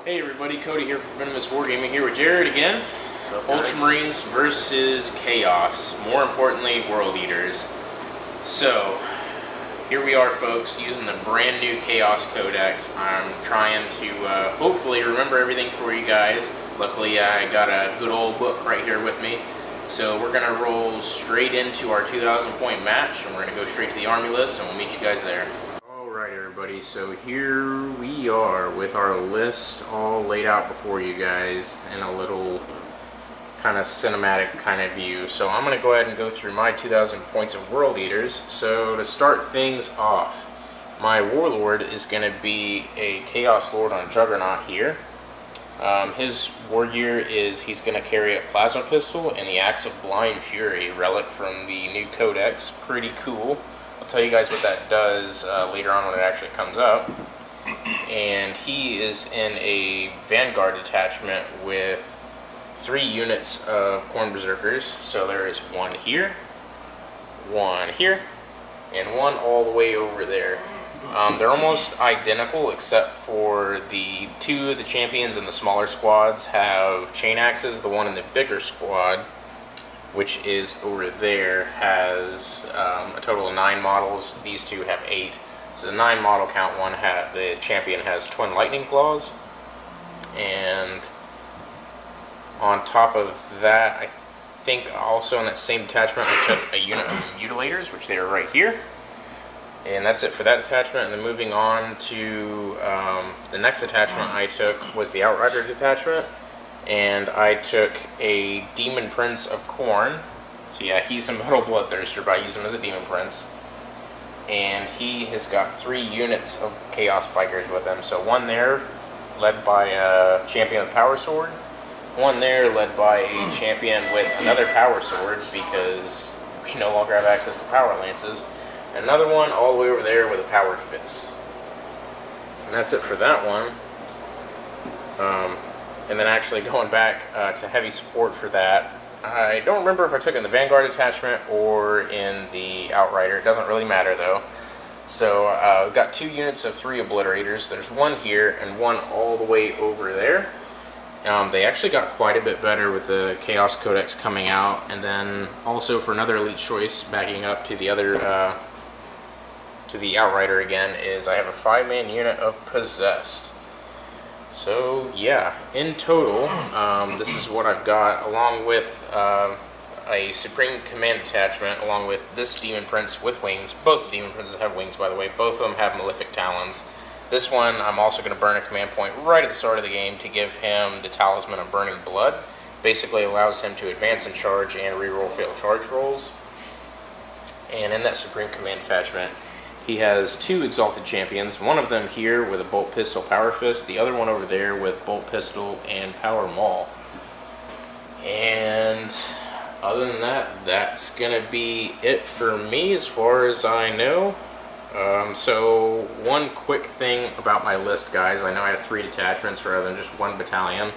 Hey everybody, Cody here from Venomous Wargaming, here with Jared again. What's up, Ultramarines versus Chaos. More importantly, World Eaters. So, here we are folks, using the brand new Chaos Codex. I'm trying to hopefully remember everything for you guys. Luckily I got a good old book right here with me. So we're going to roll straight into our 2,000 point match, and we're going to go straight to the army list, and we'll meet you guys there. Alright everybody, so here we are with our list all laid out before you guys in a little kind of cinematic kind of view. So I'm going to go ahead and go through my 2,000 points of World Eaters. So to start things off, my Warlord is going to be a Chaos Lord on Juggernaut here. His war gear is he's going to carry a Plasma Pistol and the Axe of Blind Fury, relic from the new Codex. Pretty cool. I'll tell you guys what that does later on when it actually comes out. And he is in a Vanguard detachment with 3 units of Khorne Berserkers. So there is one here, and one all the way over there. They're almost identical except for the 2 of the champions in the smaller squads have chain axes. The one in the bigger squad, which is over there, has a total of 9 models. These 2 have 8. So the 9 model count one, the champion has twin lightning claws. And on top of that, I think also in that same detachment I took a unit of mutilators, which they are right here. And that's it for that detachment. And then moving on to the next detachment I took was the Outrider detachment. And I took a Demon Prince of Khorne. So yeah, he's a Metal Bloodthirster, but I use him as a Demon Prince. And he has got 3 units of Chaos Bikers with him. So one there, led by a champion with Power Sword. One there, led by a champion with another Power Sword, because we no longer have access to Power Lances. And another one all the way over there with a Power Fist. And that's it for that one. And then actually going back to heavy support for that, I don't remember if I took it in the Vanguard attachment or in the Outrider. It doesn't really matter though. So I've got 2 units of 3 Obliterators. There's one here and one all the way over there. They actually got quite a bit better with the Chaos Codex coming out. And then also for another elite choice, backing up to the other, to the Outrider again, is I have a 5-man unit of Possessed. So yeah, in total, this is what I've got, along with a Supreme Command attachment, along with this Demon Prince with wings. Both Demon Princes have wings, by the way. Both of them have Malefic Talons. This one, I'm also going to burn a command point right at the start of the game to give him the Talisman of Burning Blood. Basically allows him to advance and charge and reroll failed charge rolls. And in that Supreme Command attachment, he has 2 Exalted Champions, one of them here with a Bolt Pistol Power Fist, the other one over there with Bolt Pistol and Power Maul. And other than that, that's going to be it for me as far as I know. So one quick thing about my list, guys. I know I have 3 detachments rather than just 1 battalion.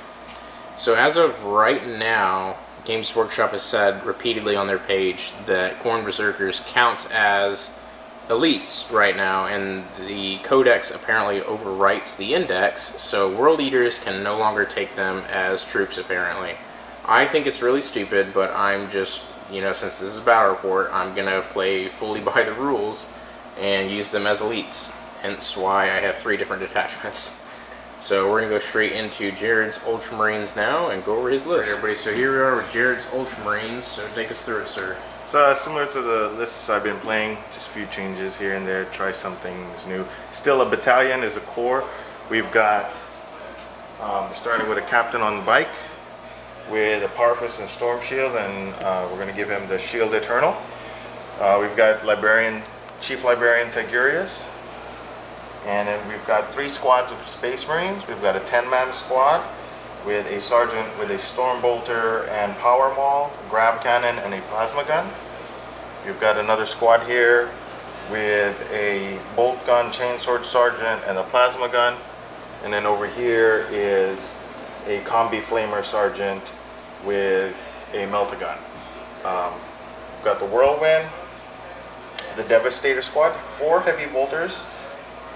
So as of right now, Games Workshop has said repeatedly on their page that Khorne Berserkers counts as elites right now, and the Codex apparently overwrites the index, so world eaters can no longer take them as troops apparently. I think it's really stupid, but I'm just, you know, since this is a battle report, I'm gonna play fully by the rules and use them as elites, hence why I have 3 different detachments. So we're gonna go straight into Jared's Ultramarines now and go over his list. Alright, everybody, so here we are with Jared's Ultramarines, so take us through it, sir. It's similar to the lists I've been playing, just a few changes here and there, try something new. Still a battalion is a core. We've got, starting with a captain on bike with a Power Fist and Storm Shield, and we're going to give him the Shield Eternal. We've got Chief Librarian Tigurius, and then we've got 3 squads of Space Marines. We've got a 10-man squad with a sergeant with a storm bolter and power maul, grav cannon, and a plasma gun. You've got another squad here with a bolt gun, chainsword sergeant, and a plasma gun. And then over here is a combi flamer sergeant with a melta-gun. We've got the Whirlwind, the Devastator squad, 4 heavy bolters.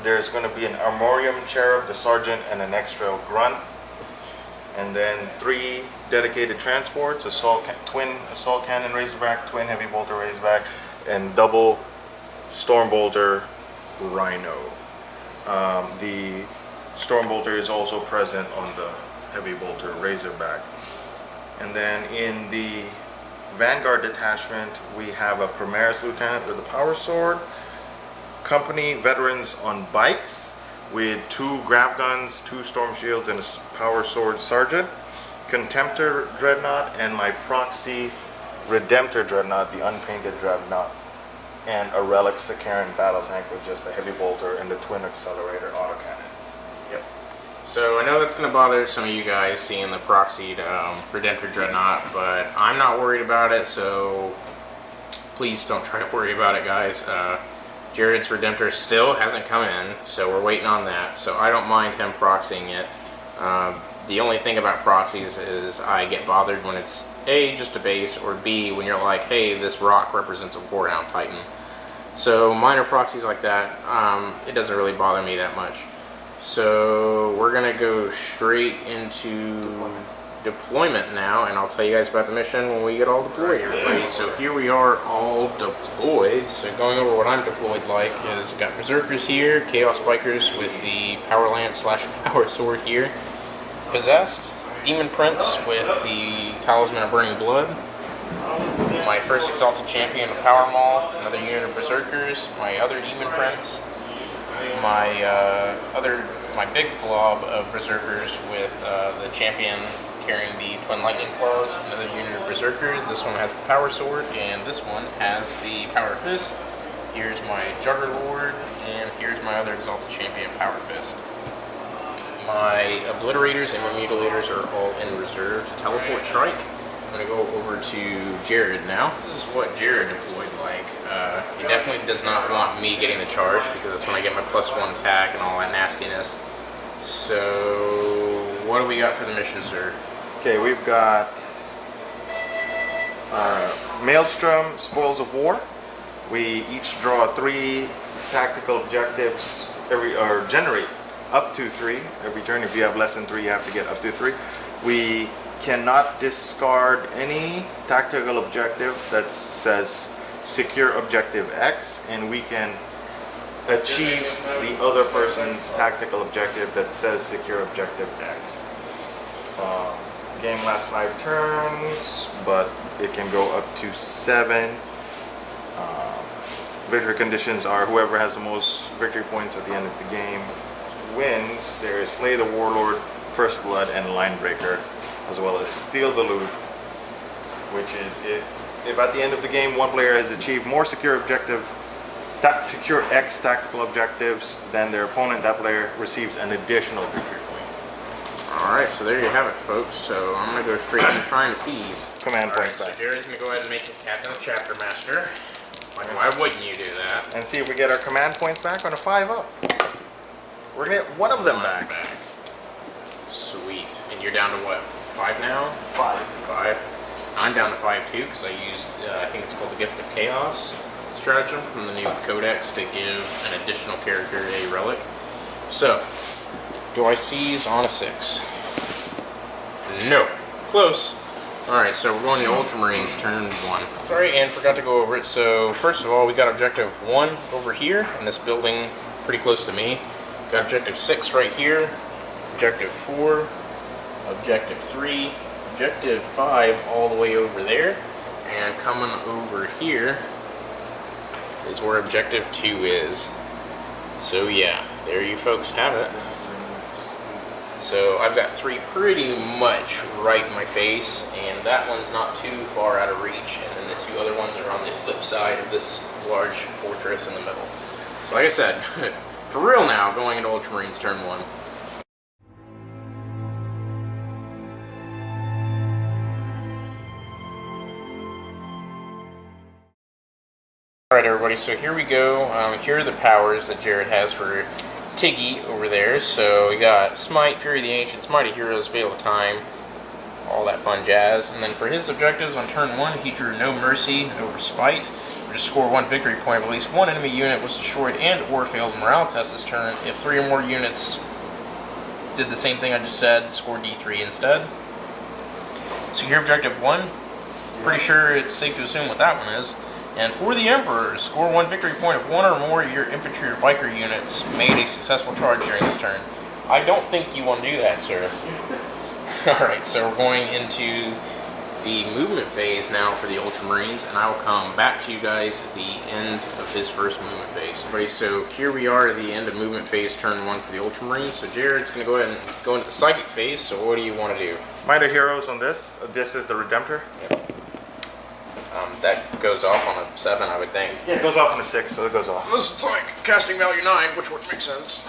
There's going to be an Armorium Cherub, the sergeant, and an extra grunt. And then 3 dedicated transports, twin assault cannon Razorback, twin heavy bolter Razorback, and double storm bolter Rhino. The storm bolter is also present on the heavy bolter Razorback. And then in the Vanguard detachment, we have a Primaris Lieutenant with a power sword, company veterans on bikes, with 2 grav guns, 2 storm shields, and a power sword sergeant, Contemptor Dreadnought, and my proxy Redemptor Dreadnought, the unpainted Dreadnought, and a Relic Sakaran battle tank with just a heavy bolter and the twin accelerator autocannons. Yep. So I know that's going to bother some of you guys seeing the proxied Redemptor Dreadnought, but I'm not worried about it, so please don't try to worry about it, guys. Jared's Redemptor still hasn't come in, so we're waiting on that. So I don't mind him proxying it. The only thing about proxies is I get bothered when it's A, just a base, or B, when you're like, hey, this rock represents a Warhound Titan. So minor proxies like that, it doesn't really bother me that much. So we're going to go straight into deployment now, and I'll tell you guys about the mission when we get all deployed, everybody. So here we are all deployed. So going over what I'm deployed like is got Berserkers here, Chaos Bikers with the Power Lance / Power Sword here, Possessed, Demon Prince with the Talisman of Burning Blood, my first Exalted Champion of Power Maul, another unit of Berserkers, my other Demon Prince, my big blob of Berserkers with the champion carrying the Twin Lightning Claws, another unit of Berserkers. This one has the Power Sword, and this one has the Power Fist. Here's my Juggerlord, and here's my other Exalted Champion Power Fist. My Obliterators and my Mutilators are all in reserve to teleport strike. I'm going to go over to Jared now. This is what Jared deployed like. He definitely does not want me getting the charge, because that's when I get my +1 attack and all that nastiness. So what do we got for the mission, sir? Okay, we've got Maelstrom, Spoils of War. We each draw 3 tactical objectives or generate up to 3 every turn. If you have less than 3, you have to get up to 3. We cannot discard any tactical objective that says secure objective X, and we can achieve the other person's tactical objective that says secure objective X. Game lasts 5 turns, but it can go up to 7. Victory conditions are whoever has the most victory points at the end of the game wins. There is Slay the Warlord, First Blood, and Line Breaker, as well as Steal the Loot, which is if at the end of the game one player has achieved more secure X tactical objectives than their opponent, that player receives an additional victory point. Alright, so there you have it, folks. So I'm going to go straight into trying to seize. Command points back. So Jared's going to go ahead and make his captain a chapter master. Why wouldn't you do that? And see if we get our command points back on a 5-up. We're gonna get one of them back. Sweet. And you're down to what? 5 now? 5. I'm down to 5 too because I used, I think it's called the Gift of Chaos stratagem from the new Codex to give an additional character a relic. So, do I seize on a 6? No. Close. Alright, so we're going to Ultramarines, turn 1. Sorry, and forgot to go over it. So, first of all, we got objective 1 over here in this building pretty close to me. Got objective 6 right here. Objective 4. Objective 3. Objective 5 all the way over there. And coming over here is where objective 2 is. So yeah, there you folks have it. So I've got 3 pretty much right in my face, and that one's not too far out of reach, and then the 2 other ones are on the flip side of this large fortress in the middle. So like I said, for real now, going into Ultramarines turn 1. Alright everybody, so here we go. Here are the powers that Jared has for Tiggy over there. So we got Smite, Fury of the Ancients, Mighty Heroes, Veil of Time, all that fun jazz. And then for his objectives on turn 1, he drew No Mercy, no Respite, or to score 1 victory point if at least 1 enemy unit was destroyed and or failed a morale test this turn. If 3 or more units did the same thing I just said, score D3 instead. So your objective 1, pretty sure it's safe to assume what that one is. And for the Emperor, score 1 victory point if 1 or more of your infantry or biker units made a successful charge during this turn. I don't think you want to do that, sir. Alright, so we're going into the movement phase now for the Ultramarines, and I will come back to you guys at the end of his first movement phase. Alright, so here we are at the end of movement phase turn 1 for the Ultramarines. So Jared's going to go ahead and go into the psychic phase, so what do you want to do? Mighty Heroes on this. This is the Redemptor. Yep. That goes off on a 7, I would think. Yeah, it goes off on a 6, so it goes off. This is like casting value 9, which would make sense.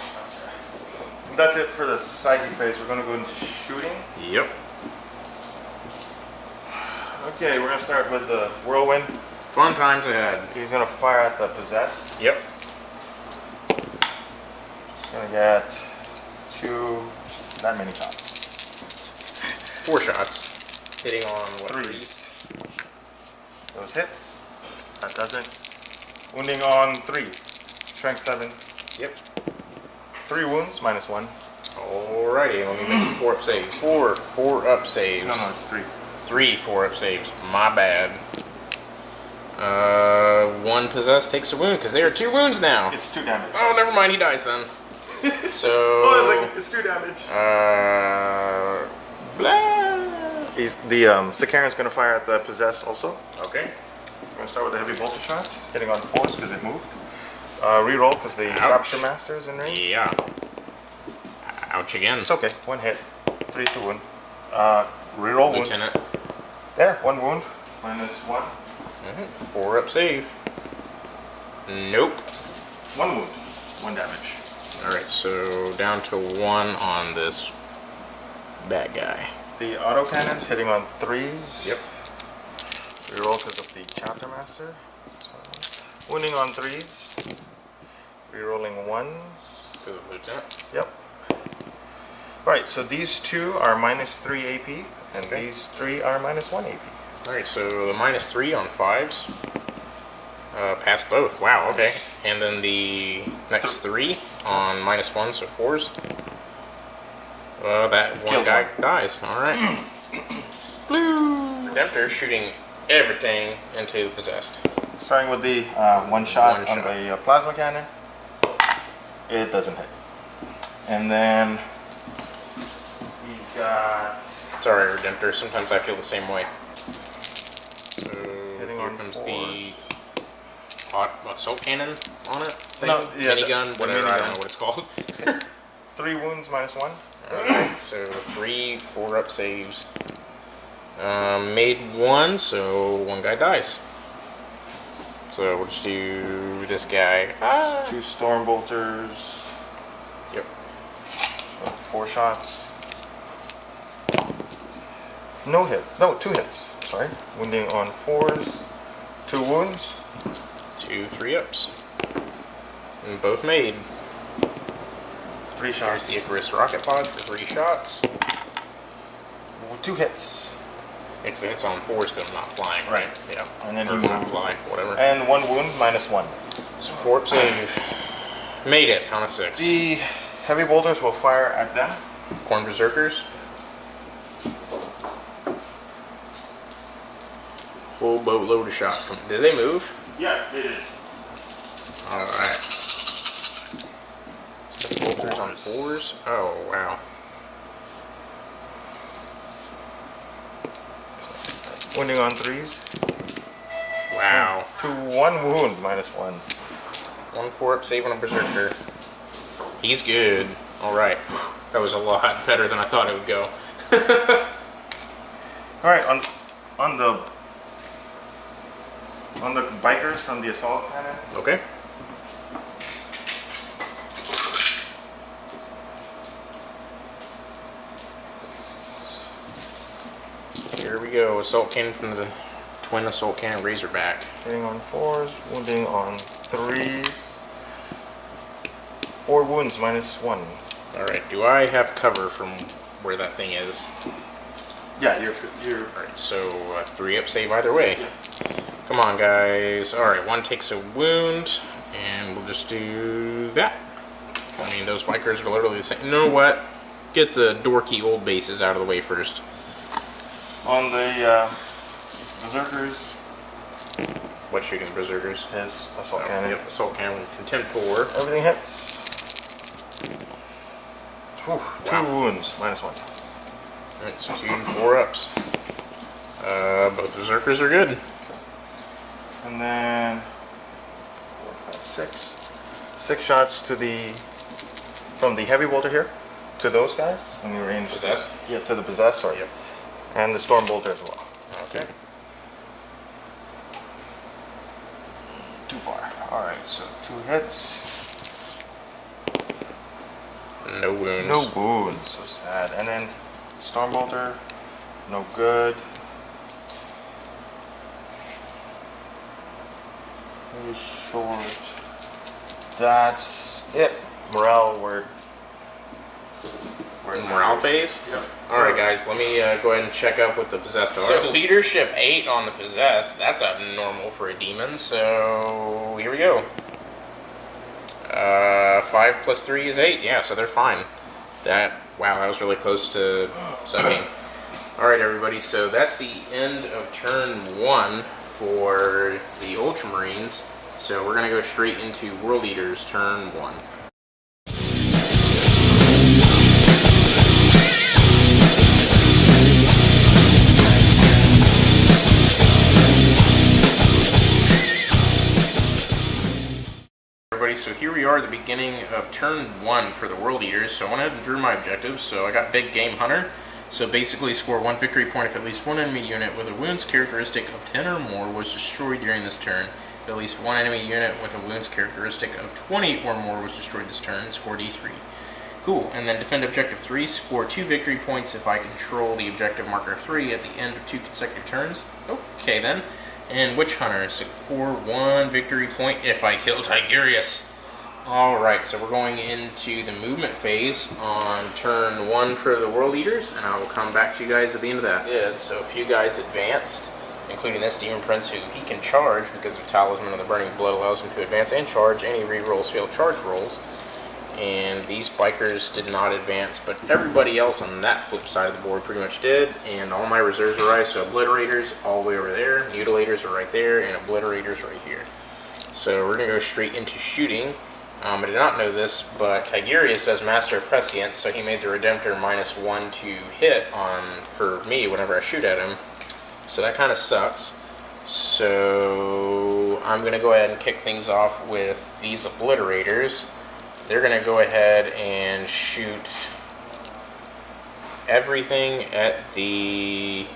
That's it for the psychic phase. We're going to go into shooting. Yep. Okay, we're going to start with the Whirlwind. Fun times ahead. He's going to fire at the Possessed. Yep. He's going to get 2, that many shots. 4 shots. Hitting on what? 3s. Those hit. That doesn't. Wounding on 3s. Strength 7. Yep. 3 wounds, -1. Alrighty, let me make some 4-up saves. 4 up saves. No, it's 3. 3 4-up saves. My bad. 1 possessed takes a wound because there are 2 wounds now. It's 2 damage. Oh, never mind. He dies then. So. Oh, it's 2 damage. Blah. The Sikaran's going to fire at the Possessed also. Okay. We're going to start with the heavy bolter shots, hitting on 4s because it moved. Reroll because the Rapture Master is in range. Yeah. Ouch again. It's okay. 1 hit. 3 to wound. Reroll Lieutenant. wound. There, 1 wound. -1. 4-up save. Nope. 1 wound. 1 damage. Alright, so down to 1 on this bad guy. The autocannons hitting on 3s. Yep. Reroll because of the Chapter Master. Wounding on 3s. Rerolling 1s. Because of Lieutenant. Yep. Right, so these 2 are -3 AP, and these 3 are -1 AP. Alright, so the -3 on 5s. Pass both. Wow, okay. And then the next 3 on -1, so 4s. That one guy dies. Alright. Blue! Redemptor shooting everything into the Possessed. Starting with the 1 shot on the plasma cannon. It doesn't hit. And then he's got... Sorry, Redemptor. Sometimes I feel the same way. So hitting here on comes 4. the hot assault cannon on it. Thing? No, yeah, minigun, whatever. I don't know what it's called. 3 wounds, -1. Alright, so 3 4-up saves. Made 1, so 1 guy dies. So we'll just do this guy. 2 storm bolters. Yep. 4 shots. No hits. No, 2 hits. Sorry. Wounding on 4s. 2 wounds. 2 3-ups. And both made. 3 shots. There's the Icarus rocket pod for 3 shots. 2 hits. It's on 4s because I'm not flying. Right. Yeah. And then or he not moved. fly, whatever. And 1 wound, -1. So 4-up save. Made it on a 6. The heavy bolters will fire at them. Corn Berserkers. Full boatload of shots. Did they move? Yeah, they did. Alright. Bolters on 4s. Oh, wow. Wounding on 3s. Wow. 1 wound, -1. 1 4-up save on a Berserker. He's good. Alright. That was a lot better than I thought it would go. Alright, on the bikers from the assault cannon. Okay. Here we go. Assault cannon from the twin assault cannon Razorback. Hitting on 4s, wounding on 3s. 4 wounds, -1. Alright, do I have cover from where that thing is? Yeah, you're Alright, so 3-up save either way. Yeah. Come on, guys. Alright, 1 takes a wound, and we'll just do that. I mean, those bikers are literally the same. You know what? Get the dorky old bases out of the way first. on the Berserkers. What shooting Berserkers? His assault cannon. Yep, assault cannon. Contempt 4. Everything hits. Whew, 2 wounds, -1. That's 2 4-ups. Both Berserkers are good. And then 4, 5, 6. 6 shots to from the heavy bolter here to those guys when you range. Possessed? Yeah, to the possessed, sorry. Yep. And the storm bolter as well. Okay. Too far. Alright, so 2 hits. No wounds. No wounds, so sad. And then storm bolter, no good. Really short. That's it. Morale, we're in morale phase? Yep. Alright guys, let me go ahead and check up with the possessed are. So leadership 8 on the possessed, that's abnormal for a demon, so here we go. 5 plus 3 is 8, yeah, so they're fine. Wow, that was really close to sucking. Alright everybody, so that's the end of turn 1 for the Ultramarines. So we're going to go straight into World Eaters turn 1. So here we are at the beginning of turn 1 for the World Eaters. So I went ahead and drew my objectives. So I got Big Game Hunter. So basically score 1 victory point if at least 1 enemy unit with a wounds characteristic of 10 or more was destroyed during this turn. If at least 1 enemy unit with a wounds characteristic of 20 or more was destroyed this turn, score D3. Cool. And then defend objective 3, score 2 victory points if I control the objective marker 3 at the end of 2 consecutive turns. Okay then. And Witch Hunter, score 1 victory point if I kill Tigurius. Alright, so we're going into the movement phase on turn 1 for the World Eaters, and I will come back to you guys at the end of that. Yeah, so a few guys advanced, including this Demon Prince, who he can charge because of Talisman of the Burning Blood allows him to advance and charge, and he re-rolls failed charge rolls. And these bikers did not advance, but everybody else on that flip side of the board pretty much did, and all my reserves arrived, so Obliterators all the way over there, Mutilators are right there, and Obliterators right here. So we're going to go straight into shooting. I did not know this, but Tigurius does Master of Prescience, so he made the Redemptor -1 to hit for me whenever I shoot at him. So that kind of sucks. So I'm going to go ahead and kick things off with these Obliterators. They're going to go ahead and shoot everything at the...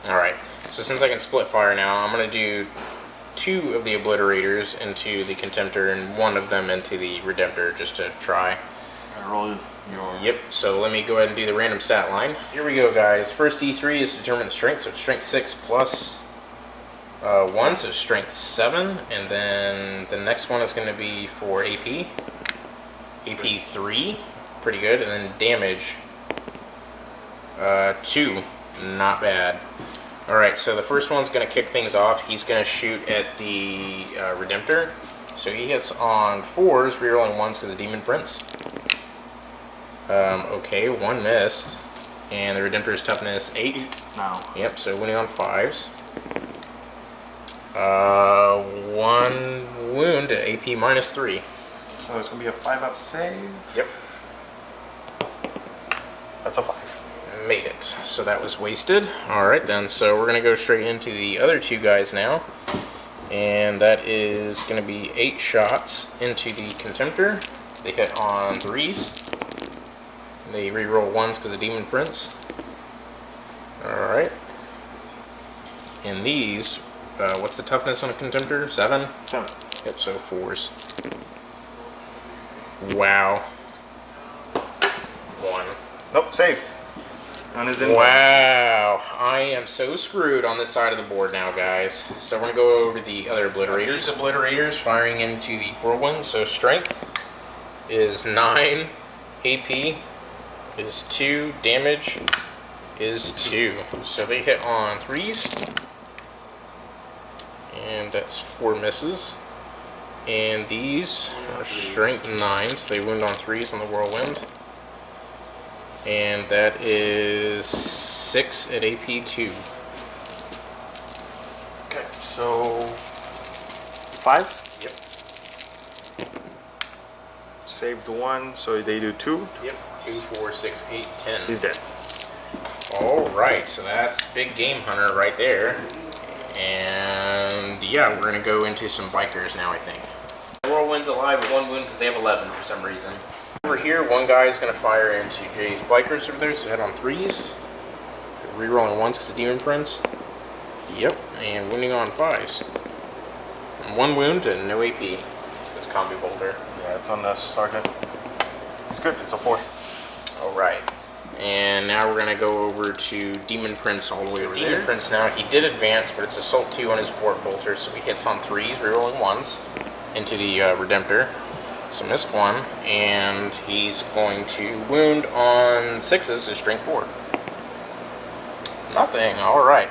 Alright. So since I can split fire now, I'm going to do 2 of the Obliterators into the Contemptor and 1 of them into the Redemptor just to try. I rolled your... Yep, so let me go ahead and do the random stat line. Here we go, guys. First D3 is to determine the strength, so strength 6 plus 1, so strength 7. And then the next one is going to be for AP. AP 3, pretty good. And then damage 2, not bad. Alright, so the first one's going to kick things off. He's going to shoot at the Redemptor. So he hits on 4s, rerolling 1s because of Demon Prince. Okay, 1 missed. And the Redemptor's toughness 8. No. Yep, so winning on 5s. 1 wound to AP minus 3. So it's going to be a 5-up save. Yep. That's a 5. Made it. So that was wasted. Alright then, so we're going to go straight into the other 2 guys now. And that is going to be 8 shots into the Contemptor. They hit on 3s. They reroll 1s because of Demon Prince. Alright. And these, what's the toughness on a Contemptor? 7? 7. Yep, so 4s. Wow. 1. Nope, save. On his inbound. Wow. I am so screwed on this side of the board now, guys. So we're going to go over the other Obliterators. Obliterators firing into the Whirlwind. So strength is 9. AP is 2. Damage is 2. So they hit on 3s. And that's 4 misses. And these are strength 9s. They wound on 3s on the Whirlwind. And that is 6 at AP 2. Okay, so 5s? Yep. Saved 1, so they do 2. Yep. 2, 4, 6, 8, 10. He's dead. Alright, so that's Big Game Hunter right there. And yeah, we're going to go into some bikers now, I think. Whirlwind's alive with 1 wound because they have 11 for some reason. Over here, one guy is going to fire into Jay's bikers over there, so head on 3s. Rerolling 1s because of Demon Prince. Yep, and wounding on 5s. And 1 wound and no AP. This combi bolter. Yeah, it's on the sergeant. It's good, it's a 4. Alright. And now we're going to go over to Demon Prince all the way over there. Demon Prince now, he did advance, but it's Assault 2 on his Warp Bolter, so he hits on 3s, rerolling 1s into the Redemptor. So missed 1, and he's going to wound on 6s, so strength 4. Nothing, alright.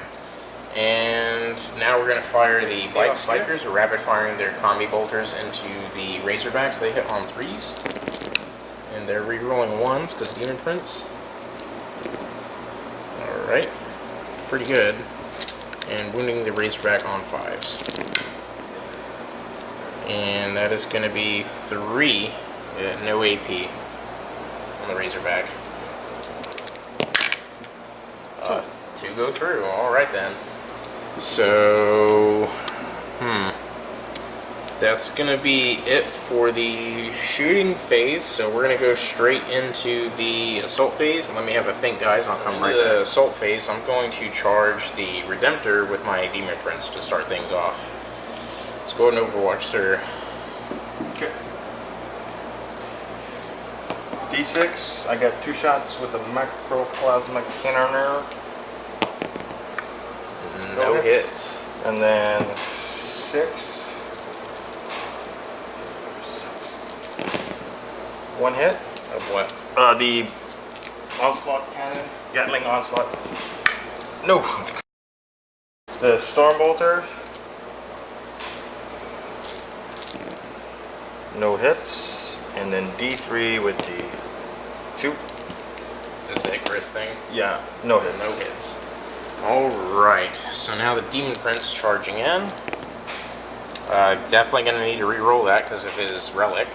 And now we're going to fire the bikers, who are rapid firing their combi bolters into the Razorbacks. They hit on 3s. And they're rerolling 1s because Demon Prince. Alright. Pretty good. And wounding the Razorback on 5s. And that is going to be 3, no AP on the Razorback. 2 go through. Alright then. So, that's going to be it for the shooting phase. So we're going to go straight into the assault phase. Let me have a think, guys. I'll come right to the assault phase. I'm going to charge the Redemptor with my Demon Prince to start things off. Let's go ahead and Overwatch, sir. Okay. D6, I got 2 shots with the Macroplasma Cannoneer. No hits. And then 6. 1 hit. Of what? The Onslaught Cannon. Gatling Onslaught. No. The Storm Bolter. No hits. And then D3 with the 2. Just the Icarus thing? Yeah, no hits. No hits. Alright, so now the Demon Prince charging in. Definitely going to need to re-roll that because of his relic.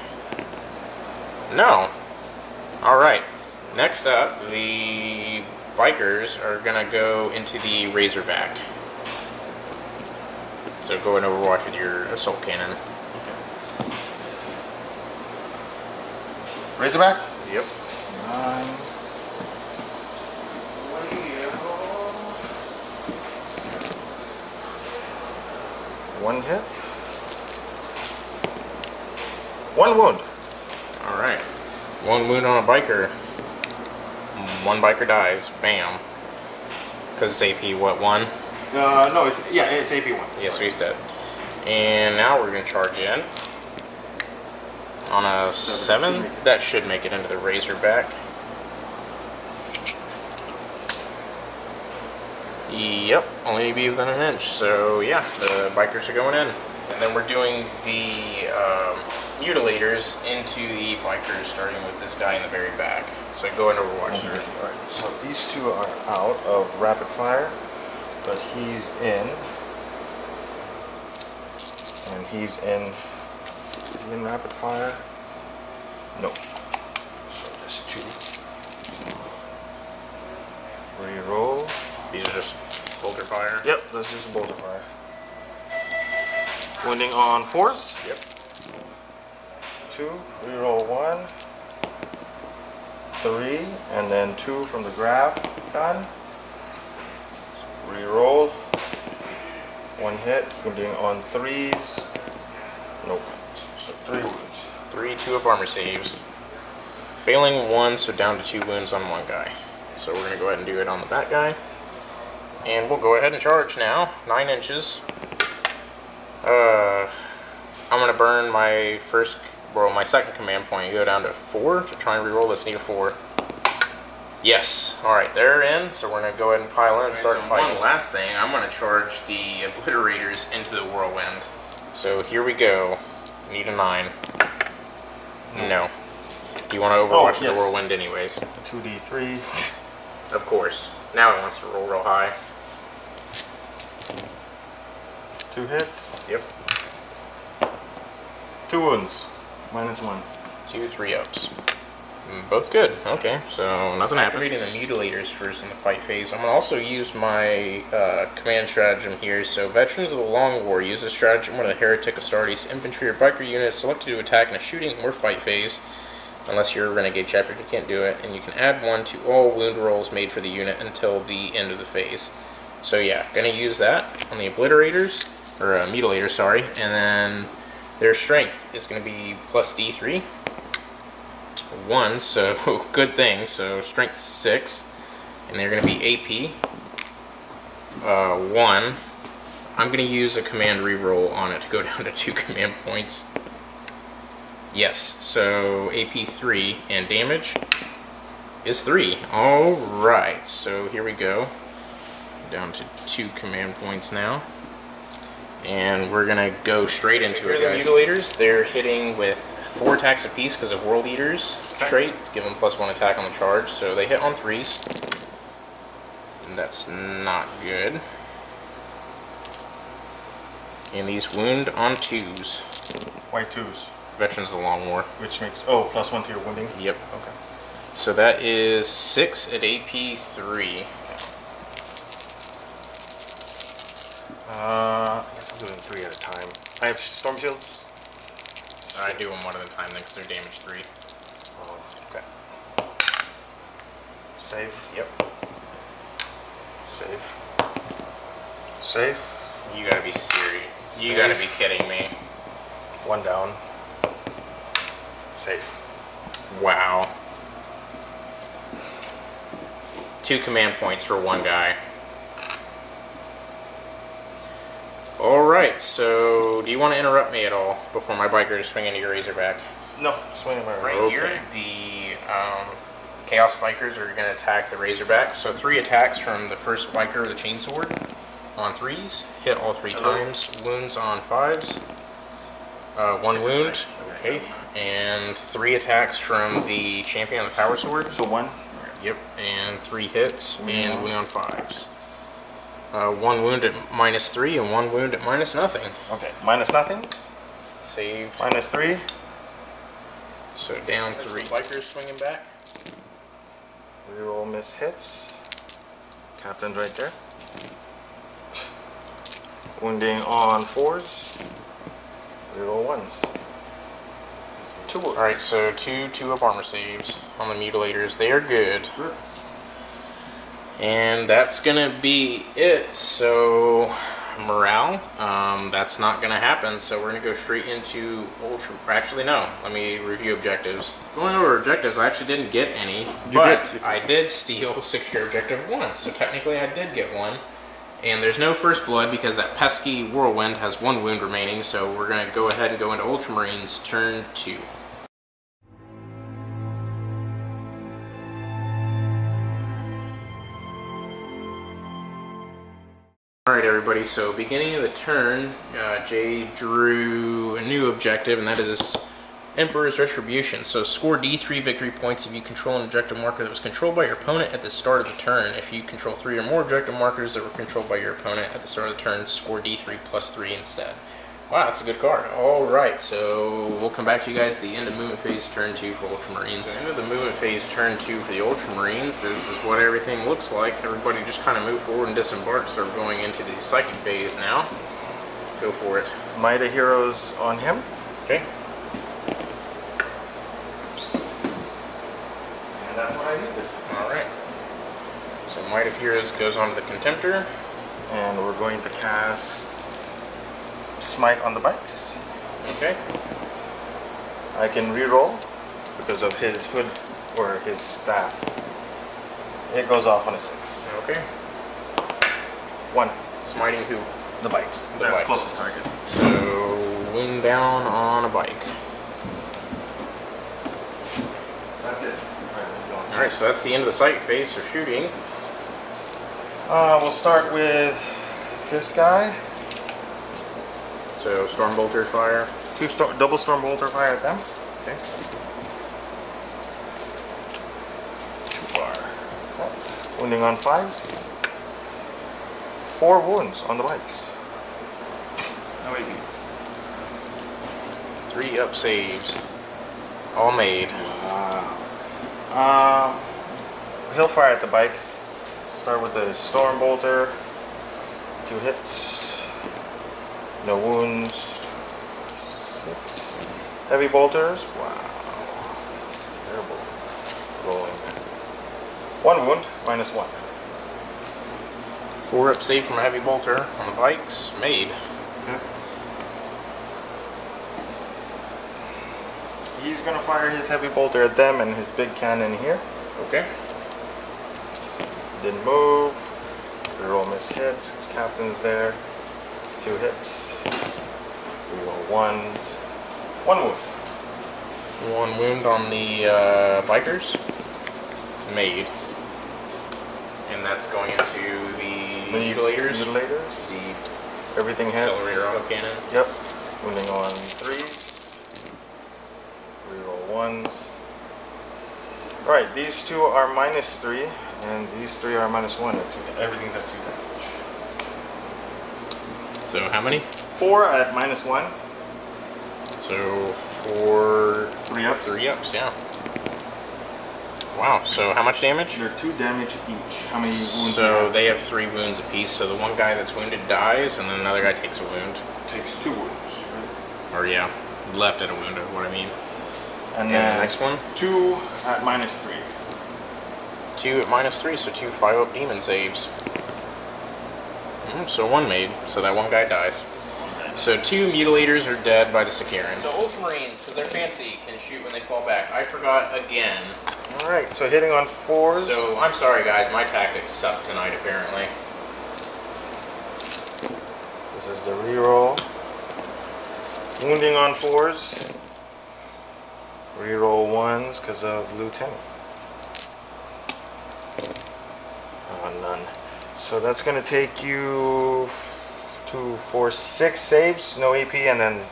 No. Alright, next up, the bikers are going to go into the Razorback. So go and Overwatch with your Assault Cannon. Razorback? Yep. 9. One hit. 1 wound. Alright. One wound on a biker. One biker dies. Bam. Because it's AP, what, 1? No, it's AP1. Yeah, so he's dead. And now we're going to charge in. On a 7, that should make it into the Razorback. Yep, only need to be within an inch. So yeah, the bikers are going in. And then we're doing the mutilators into the bikers, starting with this guy in the very back. So go into Overwatch, sir. Alright, so these two are out of rapid fire, but he's in. And he's in. Is he in rapid fire? No. So there's 2. Reroll. These are just bolter fire? Yep, that's just bolter fire. Wounding on 4s? Yep. 2. Reroll 1. 3. And then 2 from the grav gun. Reroll. 1 hit. Wounding on 3s. Nope. So 3 wounds. 3 2-up armor saves. Failing 1, so down to 2 wounds on one guy. So we're going to go ahead and do it on the back guy. And we'll go ahead and charge now. 9 inches. I'm going to burn my my second command point and go down to 4 to try and reroll this. Need a 4. Yes. Alright, they're in. So we're going to go ahead and pile in and start fighting. One last thing, I'm going to charge the obliterators into the whirlwind. So here we go. Need a 9. No. You want to overwatch the whirlwind anyways. 2d3. Of course. Now it wants to roll real high. 2 hits. Yep. 2 wounds. -1. 2 3-ups. Both good. Okay, so nothing happened. Reading the mutilators first in the fight phase. I'm going to also use my command stratagem here. So, veterans of the Long War use this stratagem when a heretic Astartes infantry or biker unit is selected to attack in a shooting or fight phase. Unless you're a renegade chapter, you can't do it. And you can add 1 to all wound rolls made for the unit until the end of the phase. So yeah, going to use that on the obliterators, or mutilators, sorry. And then their strength is going to be plus D3. 1, so good thing. So strength 6, and they're going to be AP 1. I'm going to use a command reroll on it to go down to 2 command points. Yes, so AP 3, and damage is 3. Alright, so here we go. Down to 2 command points now. And we're going to go straight into it, guys. The mutilators, they're hitting with 4 attacks apiece because of World Eater's trait. Give them +1 attack on the charge. So they hit on 3s. And that's not good. And these wound on 2s. Why 2s? Veterans of the Long War. Which makes, +1 to your wounding? Yep. Okay. So that is 6 at AP 3. I guess I'm doing 3 at a time. I have storm shields. I do them 1 at a time then because they're damage 3. Oh, okay. Save. Yep. Save. Save. You gotta be serious. You gotta be kidding me. 1 down. Save. Wow. 2 command points for 1 guy. Alright, so do you want to interrupt me at all before my bikers swing into your Razorback? No, swing my Right here, the Chaos Bikers are going to attack the Razorback. So 3 attacks from the first biker with the chainsword on 3s. Hit all 3 times. Wounds on 5s. 1 wound. Okay. And 3 attacks from the champion of the power sword. So 1? Yep. And 3 hits and wound on 5s. 1 wound at -3 and 1 wound at -0. Okay, -0. Saved. -3. So down 3. Bikers swinging back. Reroll miss hits. Captain's right there. Wounding on 4s. Reroll 1s. 2. Alright, so 2-up armor saves on the mutilators. They are good. And that's gonna be it. So morale. That's not going to happen, so we're going to go straight into Actually, no. Let me review objectives. Going over objectives, I actually didn't get any, but I did steal secure objective 1, so technically I did get one. And there's no first blood because that pesky whirlwind has 1 wound remaining, so we're going to go ahead and go into Ultramarines turn 2. Alright everybody, so beginning of the turn, Jay drew a new objective, and that is Emperor's Retribution. So score D3 victory points if you control an objective marker that was controlled by your opponent at the start of the turn. If you control 3 or more objective markers that were controlled by your opponent at the start of the turn, score D3 plus 3 instead. Wow, that's a good card. Alright, so we'll come back to you guys at the end of movement phase turn 2 for Ultramarines. So end of the movement phase turn 2 for the Ultramarines, this is what everything looks like. Everybody just kind of move forward and disembark, so we're going into the psychic phase now. Go for it. Might of Heroes on him. Okay. And that's what I needed. Alright. So Might of Heroes goes on to the Contemptor. And we're going to cast Smite on the bikes. Okay. I can reroll because of his hood or his staff. It goes off on a 6. Okay. 1. Smiting who? The bikes. The bikes. Closest target. So, wound down on a bike. That's it. Alright, so that's the end of the psychic phase, so shooting. We'll start with this guy. So, Storm Bolter fire. Double Storm Bolter fire at them. Okay. Too far. Wounding on 5s. 4 wounds on the bikes. No AP. 3 up saves. All made. He'll fire at the bikes. Start with the Storm Bolter. 2 hits. No wounds. 6. Heavy bolters. Wow. It's terrible. Rolling. 1 wound, -1. 4 up save from a heavy bolter on the bikes. Made. Okay. He's gonna fire his heavy bolter at them and his big cannon here. Okay. Didn't move. Reroll miss hits. His captain's there. 2 hits. Reroll 1s. 1 wound. 1 wound on the bikers. Made. And that's going into the mutilators. Mutilators. The Everything hits. accelerator autocannon. Yep. Wounding on 3s. Reroll 1s. Alright, these 2 are -3, and these 3 are -1 at 2. Everything's at 2 damage. So how many? 4 at -1. So 4... 3 ups. 3 ups, yeah. Wow, so how much damage? They're 2 damage each. How many wounds do you So have? they have 3 wounds apiece, so the one guy that's wounded dies, and then another guy takes a wound. Takes 2 wounds, right? Or yeah, left at a wound, what I mean. And And then the next one? 2 at -3. 2 at -3, so 2 5-up demon saves. So 1 made, so that one guy dies. So 2 mutilators are dead by the Sicaran. So Ultramarines, because they're fancy, can shoot when they fall back. I forgot again. Alright, so hitting on 4s. So I'm sorry guys, my tactics suck tonight apparently. This is the reroll. Wounding on 4s. Reroll 1s because of Lieutenant. Oh, none. So that's going to take you 2, 4, 6 saves, no AP, and then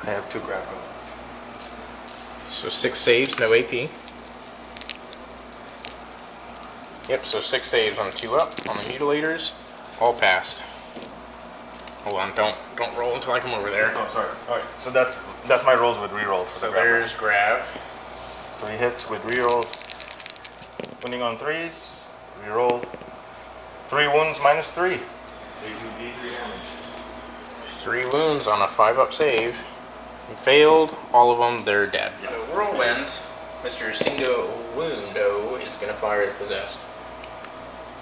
I have 2 graph guns. So 6 saves, no AP. Yep, so 6 saves on 2 up. On the mutilators, all passed. Hold on, don't roll until I come over there. Oh, sorry. Alright, so that's my rolls with rerolls. So there's Grav. 3 hits with rerolls. Wounding on 3s. Reroll. 3 wounds -3. They do D3 damage. 3 wounds on a 5-up save. Failed, all of them, they're dead. So Whirlwind, Mr. Singo Wundo is going to fire the Possessed.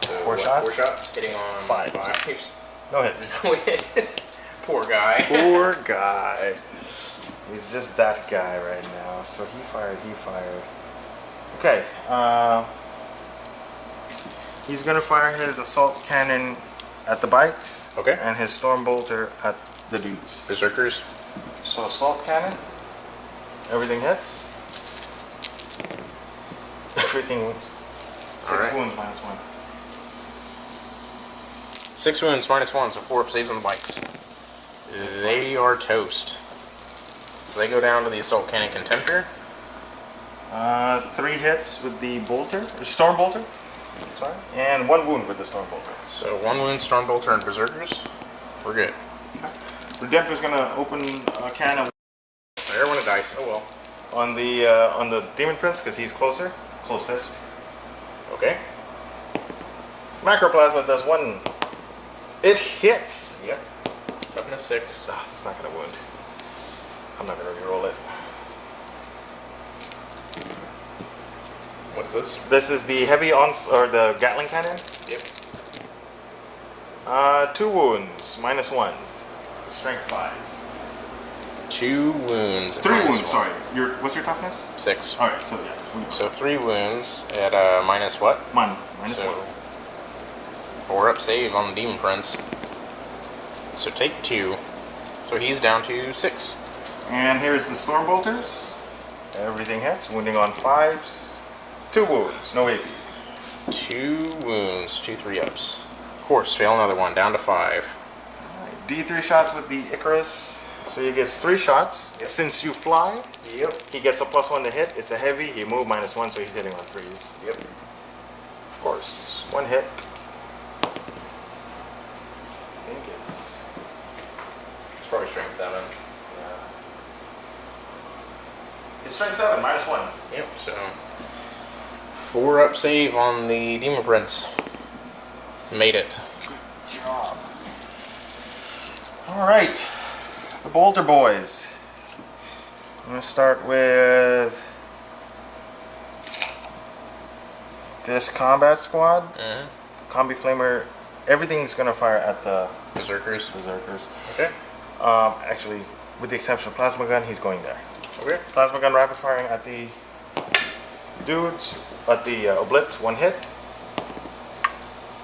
So 4 shots? 4 shots, hitting on 5s. No hits. Poor guy. Poor guy. He's just that guy right now. So he fired. Okay. He's gonna fire his assault cannon at the bikes. Okay. And his storm bolter at the dudes. Berserkers. So assault cannon. Everything hits. Everything wounds. 6 wounds minus 1. 6 wounds minus 1, so 4 up saves on the bikes. They are toast. So they go down to the assault cannon contender. 3 hits with the bolter, storm bolter. Sorry, and 1 wound with the storm bolter. So 1 wound, storm bolter, and berserkers. We're good. Okay. Redemptor's gonna open a can of Everyone a dice. Oh well. on the demon prince because he's closest. Okay. Macroplasma does 1. It hits. Yep. Toughness 6. Oh, that's not gonna wound. I'm not gonna reroll it. What's this? This is the heavy or the Gatling cannon. Yep. 2 wounds minus 1. Strength 5. 2 wounds. 3 wounds. 1. Sorry. What's your toughness? 6. All right. So yeah. So 3 wounds at minus what? 1 minus So 1. 4 up save on the demon prince. So take 2. So he's down to 6. And here's the storm bolters. Everything hits. Wounding on 5s. 2 wounds. No AP. 2 wounds. 2 3-ups. Of course, fail another one. Down to 5. Right. D3 shots with the Icarus. So he gets 3 shots. Yep. Since you fly, Yep. he gets a +1 to hit. It's a heavy. He moved minus 1, so he's hitting on 3s. Yep. Of course. 1 hit. I think It's probably strength 7. yeah. It's strength 7 minus 1. Yep. So 4 up save on the demon prince. Made it. Good job. All right. The Bolter Boys. I'm going to start with this combat squad. Mm-hmm. The Combi Flamer. Everything's going to fire at the Berserkers. Okay. Actually, with the exception of Plasma Gun, he's going there. Okay. Plasma Gun rapid firing at the dudes. At the Oblitz, 1 hit.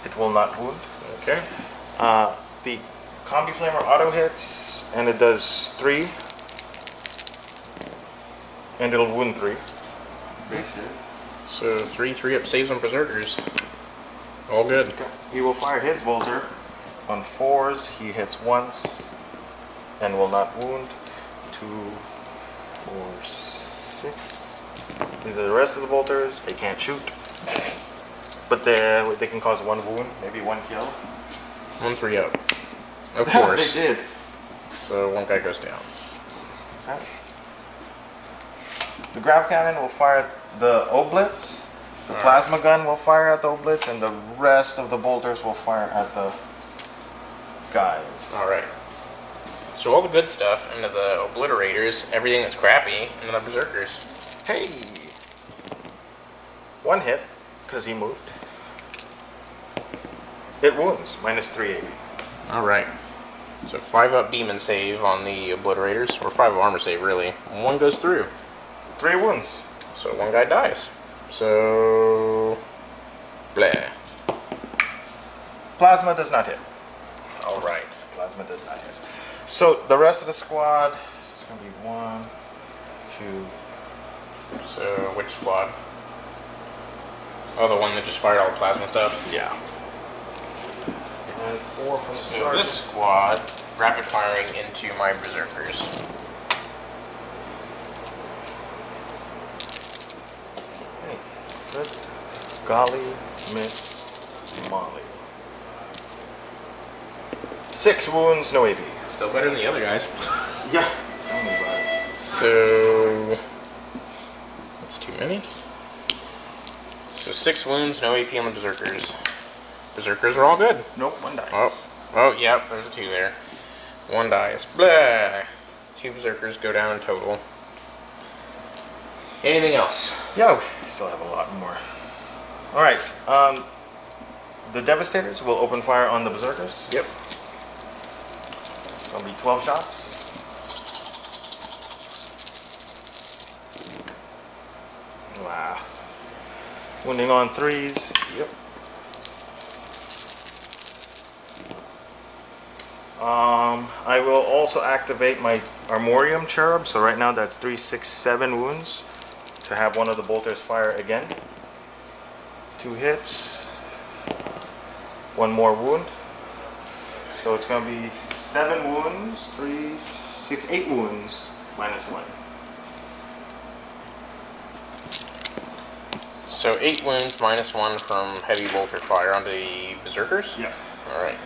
It will not wound. Okay. The Combi Flamer auto hits, and it does 3. And it'll wound 3. Base hit. So 3 3-up saves on berserkers. All good. Okay. He will fire his bolter on 4s. He hits once and will not wound. 2, 4, 6. These are the rest of the bolters. They can't shoot, but they can cause 1 wound, maybe 1 kill. 1 3-up. Of course. They did. So 1 guy goes down. Okay. The Grav Cannon will fire at the Oblitz. The Plasma Gun will fire at the Oblitz, and the rest of the bolters will fire at the guys. Alright. So all the good stuff into the obliterators, everything that's crappy into the berserkers. Hey! 1 hit, because he moved. It wounds, minus 3 AP. Alright. So 5-up demon save on the obliterators, or 5 armor save really. 1 goes through. 3 wounds. So 1 guy dies. So blah. Plasma does not hit. Alright. Plasma does not hit. So the rest of the squad, this is going to be 1, 2. So which squad? Oh, the one that just fired all the plasma stuff? Yeah. And 4 from the So sergeant. this squad, rapid firing into my berserkers. Hey, good. Golly, Miss Molly. 6 wounds, no AP. Still better than the other guys. Yeah. Tell me about it. So that's too many. So 6 wounds, no AP on the berserkers. Berserkers are all good. Nope, 1 dies. Oh, yep, there's a 2 there. 1 dies. Blah. 2 berserkers go down in total. Anything else? Yeah, we still have a lot more. Alright, the Devastators will open fire on the Berserkers. Yep. Gonna be 12 shots. Wow. Wounding on 3s. Yep. I will also activate my Armorium Cherub. So right now that's 3, 6, 7 wounds to have one of the bolters fire again. 2 hits. 1 more wound. So it's going to be 7 wounds, 3, 6, 8 wounds, -1. So 8 wounds, -1 from heavy bolter fire onto the berserkers? Yeah. Alright.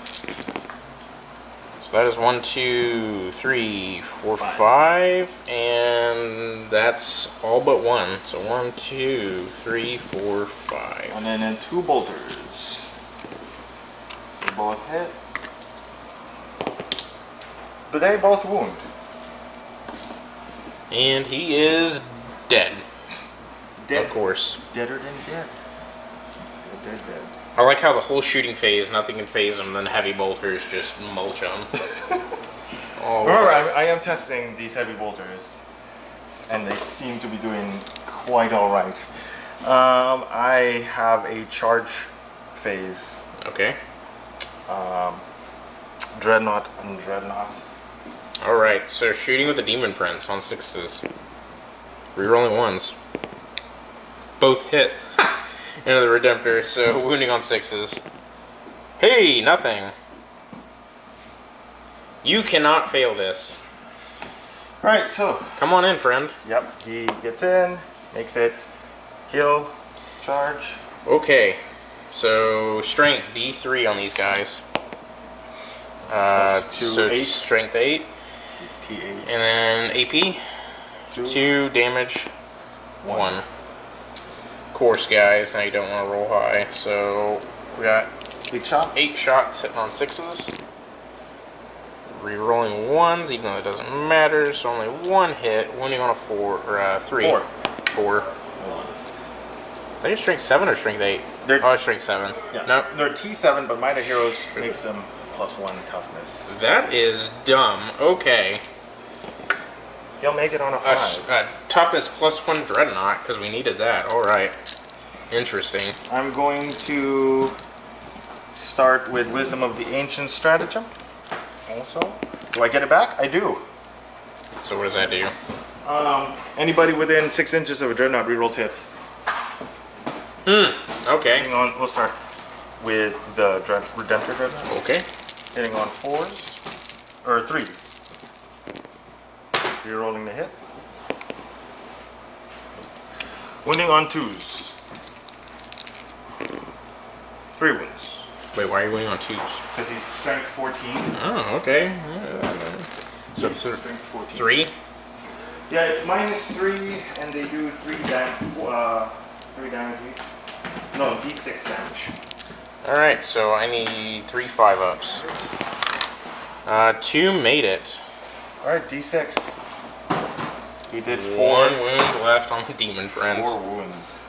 So that is 1, 2, 3, 4, 5, and that's all but 1. So 1, 2, 3, 4, 5. And then 2 bolters. They both hit. But they both wound. And he is dead. Dead. Of course. Deader than dead. Dead. I like how the whole shooting phase, nothing can phase him, then heavy bolters just mulch him. Remember, I am testing these heavy bolters, and they seem to be doing quite alright. I have a charge phase. Okay. Dreadnought and Dreadnought. Alright, so shooting with the Demon Prince on 6s. Rerolling 1s. Both hit. Into the Redemptor, so wounding on 6s. Hey, nothing. You cannot fail this. Right, so. Come on in, friend. Yep, he gets in, makes it heal, charge. Okay, so strength D3 on these guys. So 8. strength 8. He's T8. And then AP. 2 damage. 1. Of course, guys, now you don't want to roll high. So we got 8 shots hitting on 6s. Rerolling 1s, even though it doesn't matter. So only 1 hit, wounding on a 4 or 3. 4. Are they strength 7 or strength 8? Oh, strength 7. Yeah. No. They're T7, but Might of Heroes makes them +1 toughness. That is dumb. Okay. He'll make it on a 5. Toughness +1 Dreadnought, because we needed that. Alright. Interesting. I'm going to start with Wisdom of the Ancient Stratagem. Also. Do I get it back? I do. So what does that do? Anybody within 6 inches of a Dreadnought rerolls hits. Okay. Hitting on, we'll start with the Redemptor Dreadnought. Okay. Hitting on 4s. Or 3s. Rerolling the hit. Wounding on 2s. 3 wounds. Wait, why are you winning on 2s? Because he's strength 14. Oh, okay. So strength 14. 3? Yeah, it's -3, and they do 3 damage each. No, D6 damage. Alright, so I need 3 5-ups. 2 made it. Alright, D6. He did 4. 1 wound left on the Demon Prince. 4 wounds.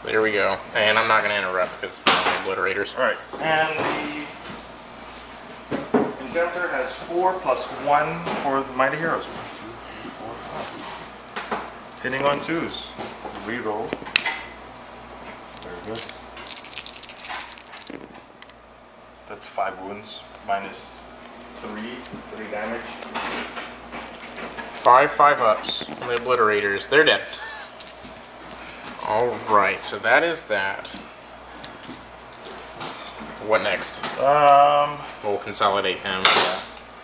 There we go. And I'm not going to interrupt because they're only obliterators. Alright, and the Redemptor has 4 + 1 for the Mighty Heroes. 1, 2, 3, 4, 5. Hitting on 2s. Reroll. Very good. That's 5 wounds. -3 damage. 5 5-ups on the obliterators. They're dead. Alright, so that is that. What next? We'll consolidate him.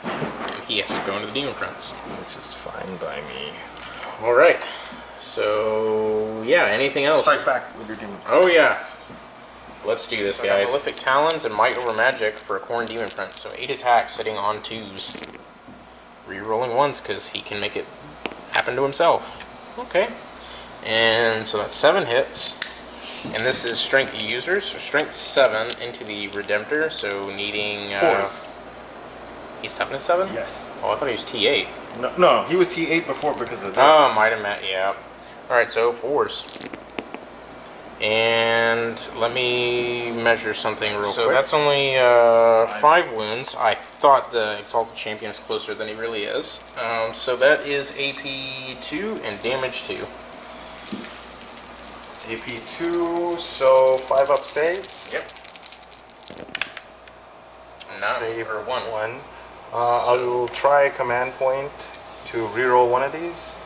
And he has to go into the Demon Prince. Which is fine by me. Alright. So, yeah, anything else? Strike back with your Demon Prince. Oh, yeah. Let's do this, guys. Prolific Talons and Might Over Magic for a Corn Demon Prince. So 8 attacks sitting on 2s. Rerolling 1s because he can make it happen to himself. Okay. And so that's 7 hits. And this is Strength Users. So Strength 7 into the Redemptor. So needing... 4s. He's Toughness 7? Yes. Oh, I thought he was T8. No, he was T8 before because of that. Oh, might have meant, yeah. Alright, so 4s. And let me measure something real quick. So that's only 5 wounds, I thought the Exalted Champion is closer than he really is. So that is AP 2 and damage 2. AP 2, so 5 up saves. Yep. Save or 1. 1. I will try command point to reroll one of these.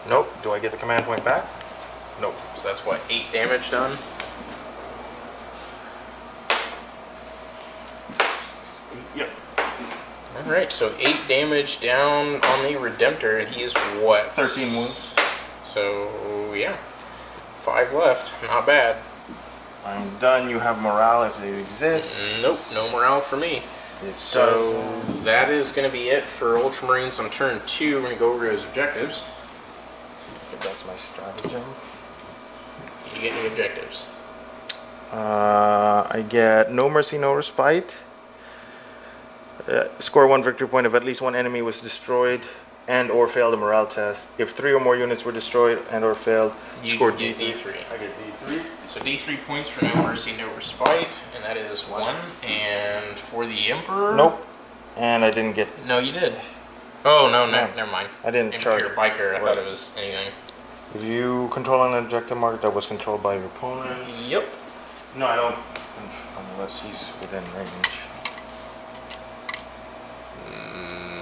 Nope. Do I get the command point back? Nope. So that's what, 8 damage done? 6, 8, yep. Alright, so 8 damage down on the Redemptor, and he is what? 13 wounds. So, yeah. 5 left. Not bad. I'm done. You have morale if they exist. Nope, no morale for me. So that is going to be it for Ultramarines on turn 2. We're going to go over his objectives. That's my stratagem. You get any objectives? I get no mercy, no respite. Score 1 victory point if at least one enemy was destroyed and or failed a morale test. If 3 or more units were destroyed and or failed, score D3. D3. I get D3. So D3 points for no mercy, no respite, and that is 1. And for the Emperor? Nope. And I didn't get... No, you did. Oh, no, never mind. I didn't charge. You're a biker. I thought it was anything. If you control an objective mark that was controlled by your opponent... Yep. No, I don't. Unless he's within range.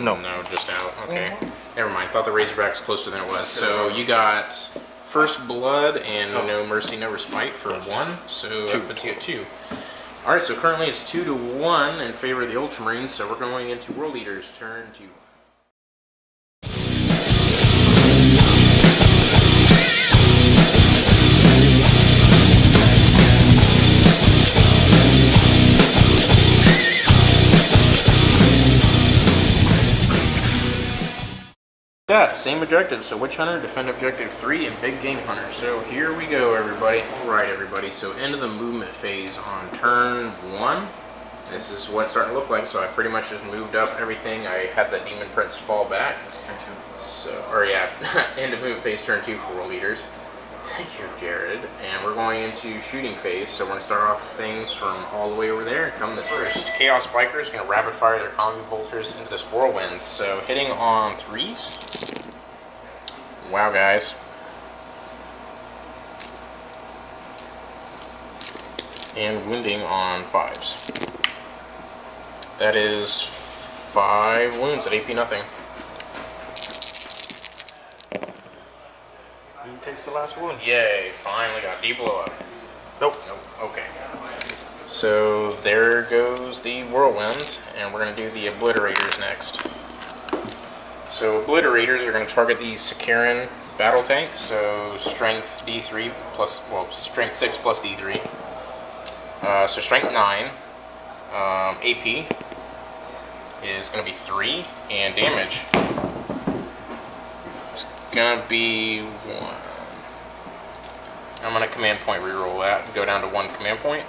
No. No, just out. Okay. Never mind. I thought the Razorback's closer than it was. So you got First Blood and no mercy, no respite for 1. So that puts you at 2. Alright, so currently it's 2-1 in favor of the Ultramarines. So we're going into World Eater's turn 2. Yeah, same objective. So Witch Hunter, defend objective 3, and Big Game Hunter. So here we go, everybody. Alright, everybody. So into the movement phase on turn 1. This is what it's starting to look like. So I pretty much just moved up everything. I had the Demon Prince fall back. So, or yeah, into movement phase turn 2 for World Leaders. Thank you, Jared. And we're going into shooting phase. So we're going to start off things from all the way over there and come this first. Chaos Biker is going to rapid fire their combi bolters into this whirlwind. So hitting on 3s. Wow, guys. And wounding on 5s. That is 5 wounds at AP nothing. He takes the last wound. Yay, finally got D blow up. Nope. Nope. Okay. So there goes the whirlwind, and we're going to do the obliterators next. So obliterators are going to target the Sakaran battle tank. So strength D3 plus, well, strength 6 plus D3. So strength 9. AP is going to be 3, and damage is going to be 1. I'm going to command point reroll that and go down to 1 command point.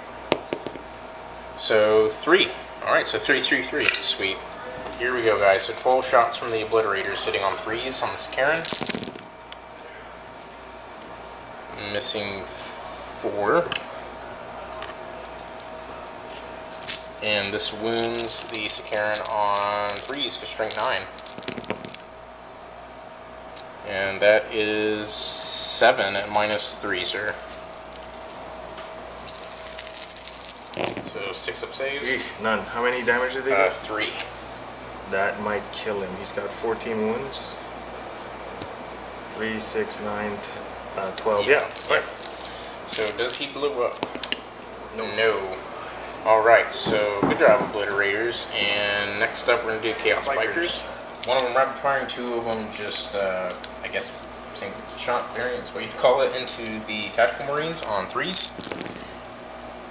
So 3. Alright, so 3, 3, 3. Sweet. Here we go, guys. So 12 shots from the obliterators hitting on 3s on the Sakaran. Missing 4. And this wounds the Sakaran on 3s for strength 9. And that is 7 at -3, sir. So 6 up saves. Eesh, none. How many damage did they get? 3. That might kill him. He's got 14 wounds. 3, 6, 9, 12. Yeah. Right. So does he blow up? No. Alright, so good job, obliterators. And next up, we're going to do Chaos Bikers. One of them rapid firing, 2 of them just, I guess, single shot variants, what you'd call it, into the Tactical Marines on 3s.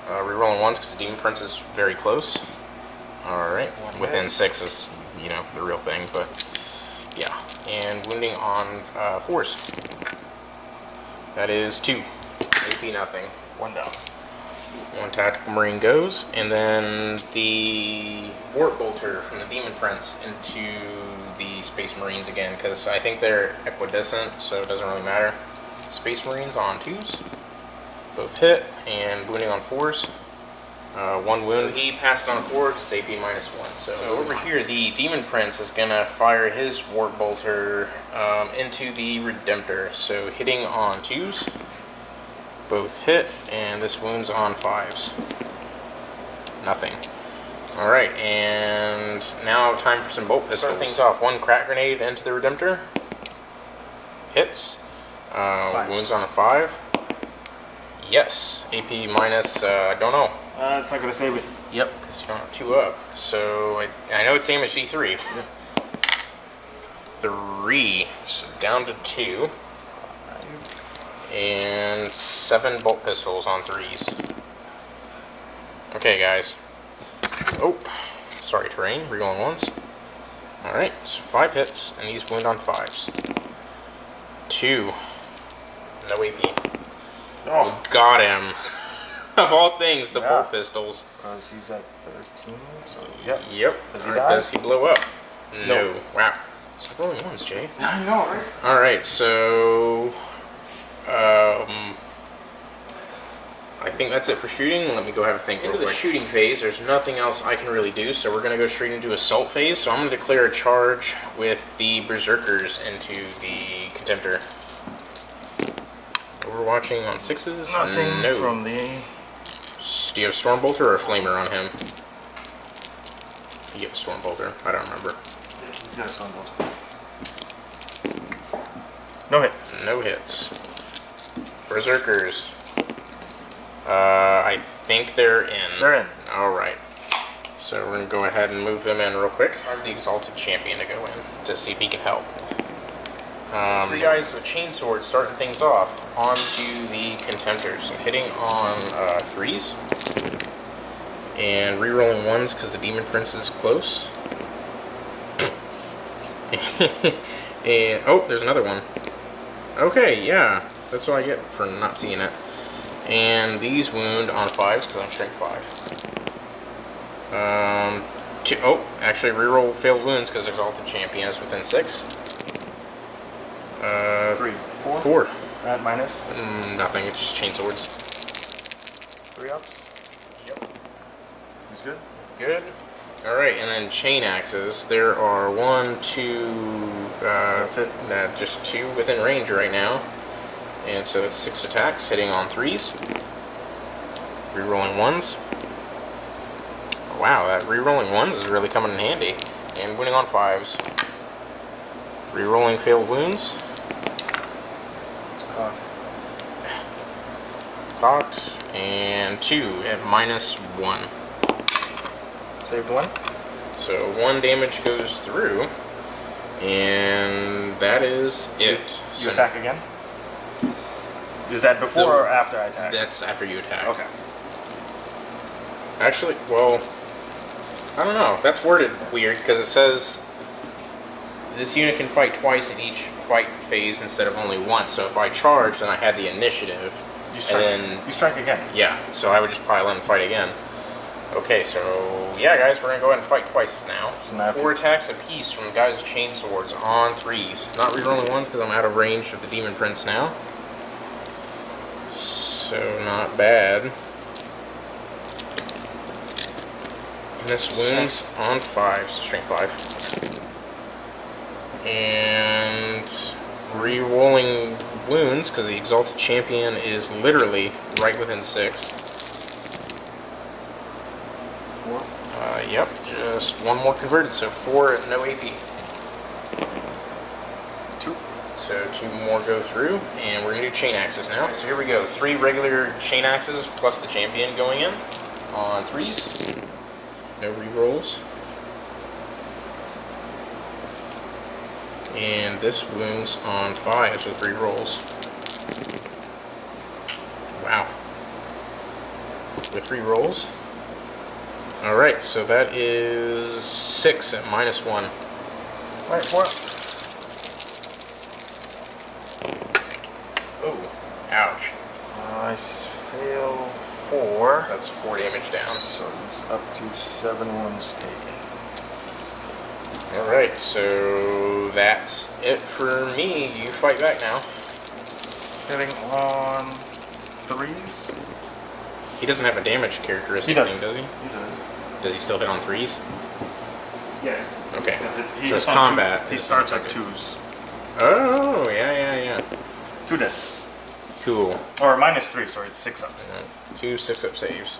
Rerolling 1s because the Demon Prince is very close. Alright, within 6 is, you know, the real thing, but yeah. And wounding on 4s. That is 2. AP nothing. 1 down. 1 Tactical Marine goes, and then the Warp Bolter from the Demon Prince into the Space Marines again, because I think they're equidistant, so it doesn't really matter. Space Marines on 2s. Both hit, and wounding on 4s. 1 wound. He passed on forward, it's AP -1. So over here, the Demon Prince is gonna fire his Warp Bolter into the Redemptor. So hitting on 2s, both hit, and this wounds on 5s. Nothing. Alright, and now time for some bolt pistols. Start things off. 1 crack grenade into the Redemptor. Hits. Wounds on a 5. Yes. AP minus, I don't know. It's not going to save it. Yep, because you don't have 2 up. So I know it's same as G3. Yeah. 3. So down to 2. And 7 bolt pistols on 3s. Okay, guys. Oh, sorry, terrain. Rerolling 1s. Alright, so 5 hits, and these wound on 5s. 2. No AP. Oh, got him. Of all things, the bolt pistols. Because he's at 13, so yep. Yep. Does he die? Does he blow up? No. No. Wow. It's rolling 1s, Jay. I know, right? Alright, so I think that's it for shooting. Let me go have a think. Into the shooting phase, there's nothing else I can really do, so we're going to go straight into assault phase. So I'm going to declare a charge with the Berserkers into the Contemptor. Overwatching on 6s? Nothing no. from the... Do you have Stormbolter or a Flamer on him? You have a Stormbolter. I don't remember. Yeah, he's got a Stormbolter. No hits. No hits. Berserkers. I think they're in. They're in. Alright. So we're going to go ahead and move them in real quick. I have the Exalted Champion to go in to see if he can help. 3 guys with chainswords starting things off onto the Contemptors. So hitting on 3s. And rerolling 1s because the Demon Prince is close. And, oh, there's another one. Okay, yeah. That's what I get for not seeing it. And these wound on 5s because I'm strength 5. 2, oh, actually reroll failed wounds because Exalted Champion is within 6. 3. 4? 4. At minus? Nothing, it's just chainswords. 3 ups? Yep. He's good? Good. Alright, and then chain axes. There are 1, 2, that's it. Just 2 within range right now. And so it's 6 attacks, hitting on 3s. Rerolling 1s. Wow, that rerolling 1s is really coming in handy. And winning on 5s. Rerolling failed wounds. It's cocked. Cocked. And 2 at -1. Saved 1. So 1 damage goes through. And that is it. You attack again? Is that before or after I attack? That's after you attack. Okay. Actually, well, I don't know. That's worded weird because it says this unit can fight twice in each fight phase instead of only once. So if I charge, then I had the initiative. You strike again. Yeah, so I would just pile in and fight again. Okay, so yeah, guys, we're gonna go ahead and fight twice now. So now 4 attacks apiece from the guys with chainswords on 3s. Not rerolling 1s because I'm out of range of the Demon Prince now. So not bad. And this wounds on 5s, strength 5. And re-rolling wounds because the Exalted Champion is literally right within 6. 4. Yep, just 1 more converted, so 4 at no AP. 2. So 2 more go through, and we're gonna do chain axes now. So here we go, 3 regular chain axes plus the champion going in on 3s. No rerolls. And this wounds on 5s with rerolls. Wow. With 3 rolls. Alright, so that is 6 at -1. Alright, 4. Oh, ouch. I fail 4. That's 4 damage down. So it's up to 7 wounds taken. Alright, so that's it for me. You fight back now. Hitting on 3s. He doesn't have a damage characteristic thing, does he? He does. Does he still hit on 3s? Yes. Okay. He So it's combat. He starts at 2s. Oh, yeah. 2 dead. Cool. Or -3, sorry, it's 6-ups. 2 6-up saves.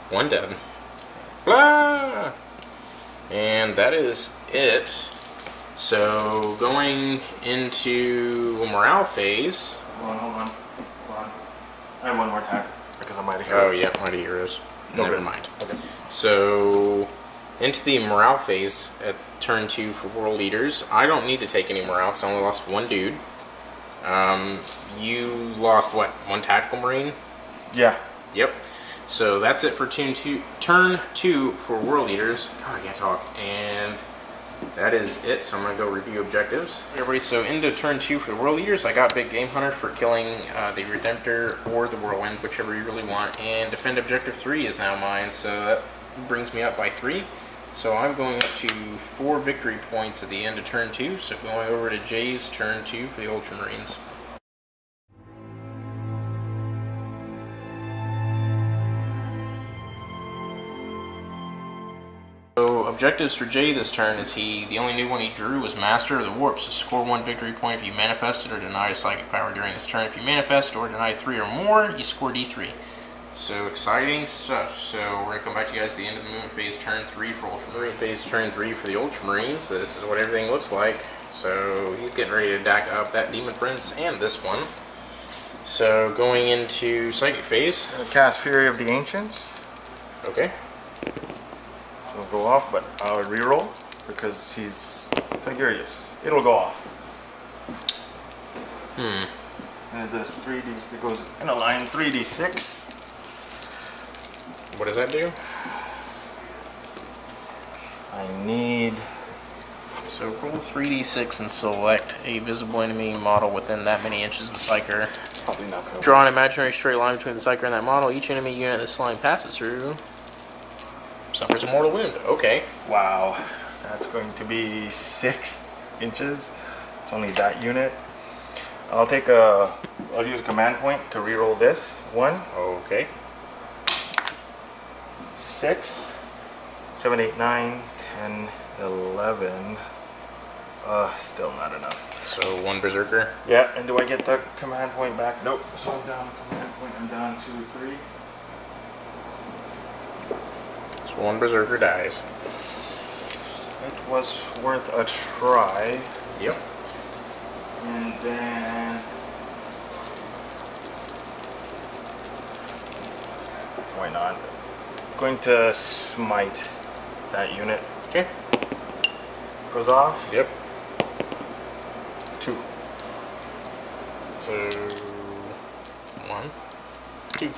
1 dead. Blah! And that is it. So, going into morale phase. Hold on. I have one more attack because I'm Mighty Oh, Heroes. yeah, Mighty Heroes. Okay. Never mind. Okay. So, into the morale phase at turn 2 for World Leaders. I don't need to take any morale because I only lost 1 dude. You lost, what, 1 Tactical Marine? Yeah. Yep. So that's it for turn 2 for World Leaders. God, I can't talk. And that is it. So I'm going to go review objectives. Everybody, so into turn 2 for the World Leaders, I got Big Game Hunter for killing the Redemptor or the Whirlwind, whichever you really want. And Defend Objective 3 is now mine, so that brings me up by 3. So I'm going up to 4 victory points at the end of turn 2. So going over to Jay's turn 2 for the Ultramarines. So objectives for Jay this turn is the only new one he drew was Master of the Warp. So score 1 victory point if you manifested or denied a psychic power during this turn. If you manifest or denied 3 or more, you score D3. So exciting stuff. So we're going to come back to you guys at the end of the movement phase turn 3 for Ultramarines. Phase turn 3 for the Ultramarines. So this is what everything looks like. So he's getting ready to dack up that Demon Prince and this one. So going into psychic phase. I'm gonna cast Fury of the Ancients. Okay. So it'll go off, but I'll reroll because he's Tigurius. It'll go off. And it does 3d. It goes in a line 3d6. What does that do? I need. So roll 3d6 and select a visible enemy model within that many inches of the Psyker. Probably not gonna Draw an imaginary straight line between the Psyker and that model. Each enemy unit this line passes through suffers a mortal wound. Okay. Wow, that's going to be 6 inches. It's only that unit. I'll use a command point to reroll this. 1, Okay. 6, 7, 8, 9, 10, 11. Still not enough. So 1 Berserker. Yeah, and do I get the command point back? Nope. So I'm down a command point. I'm down 2, 3. So 1 Berserker dies. It was worth a try. Yep. And then why not? Going to smite that unit. Okay. Goes off. Yep. 2. So 1, 2.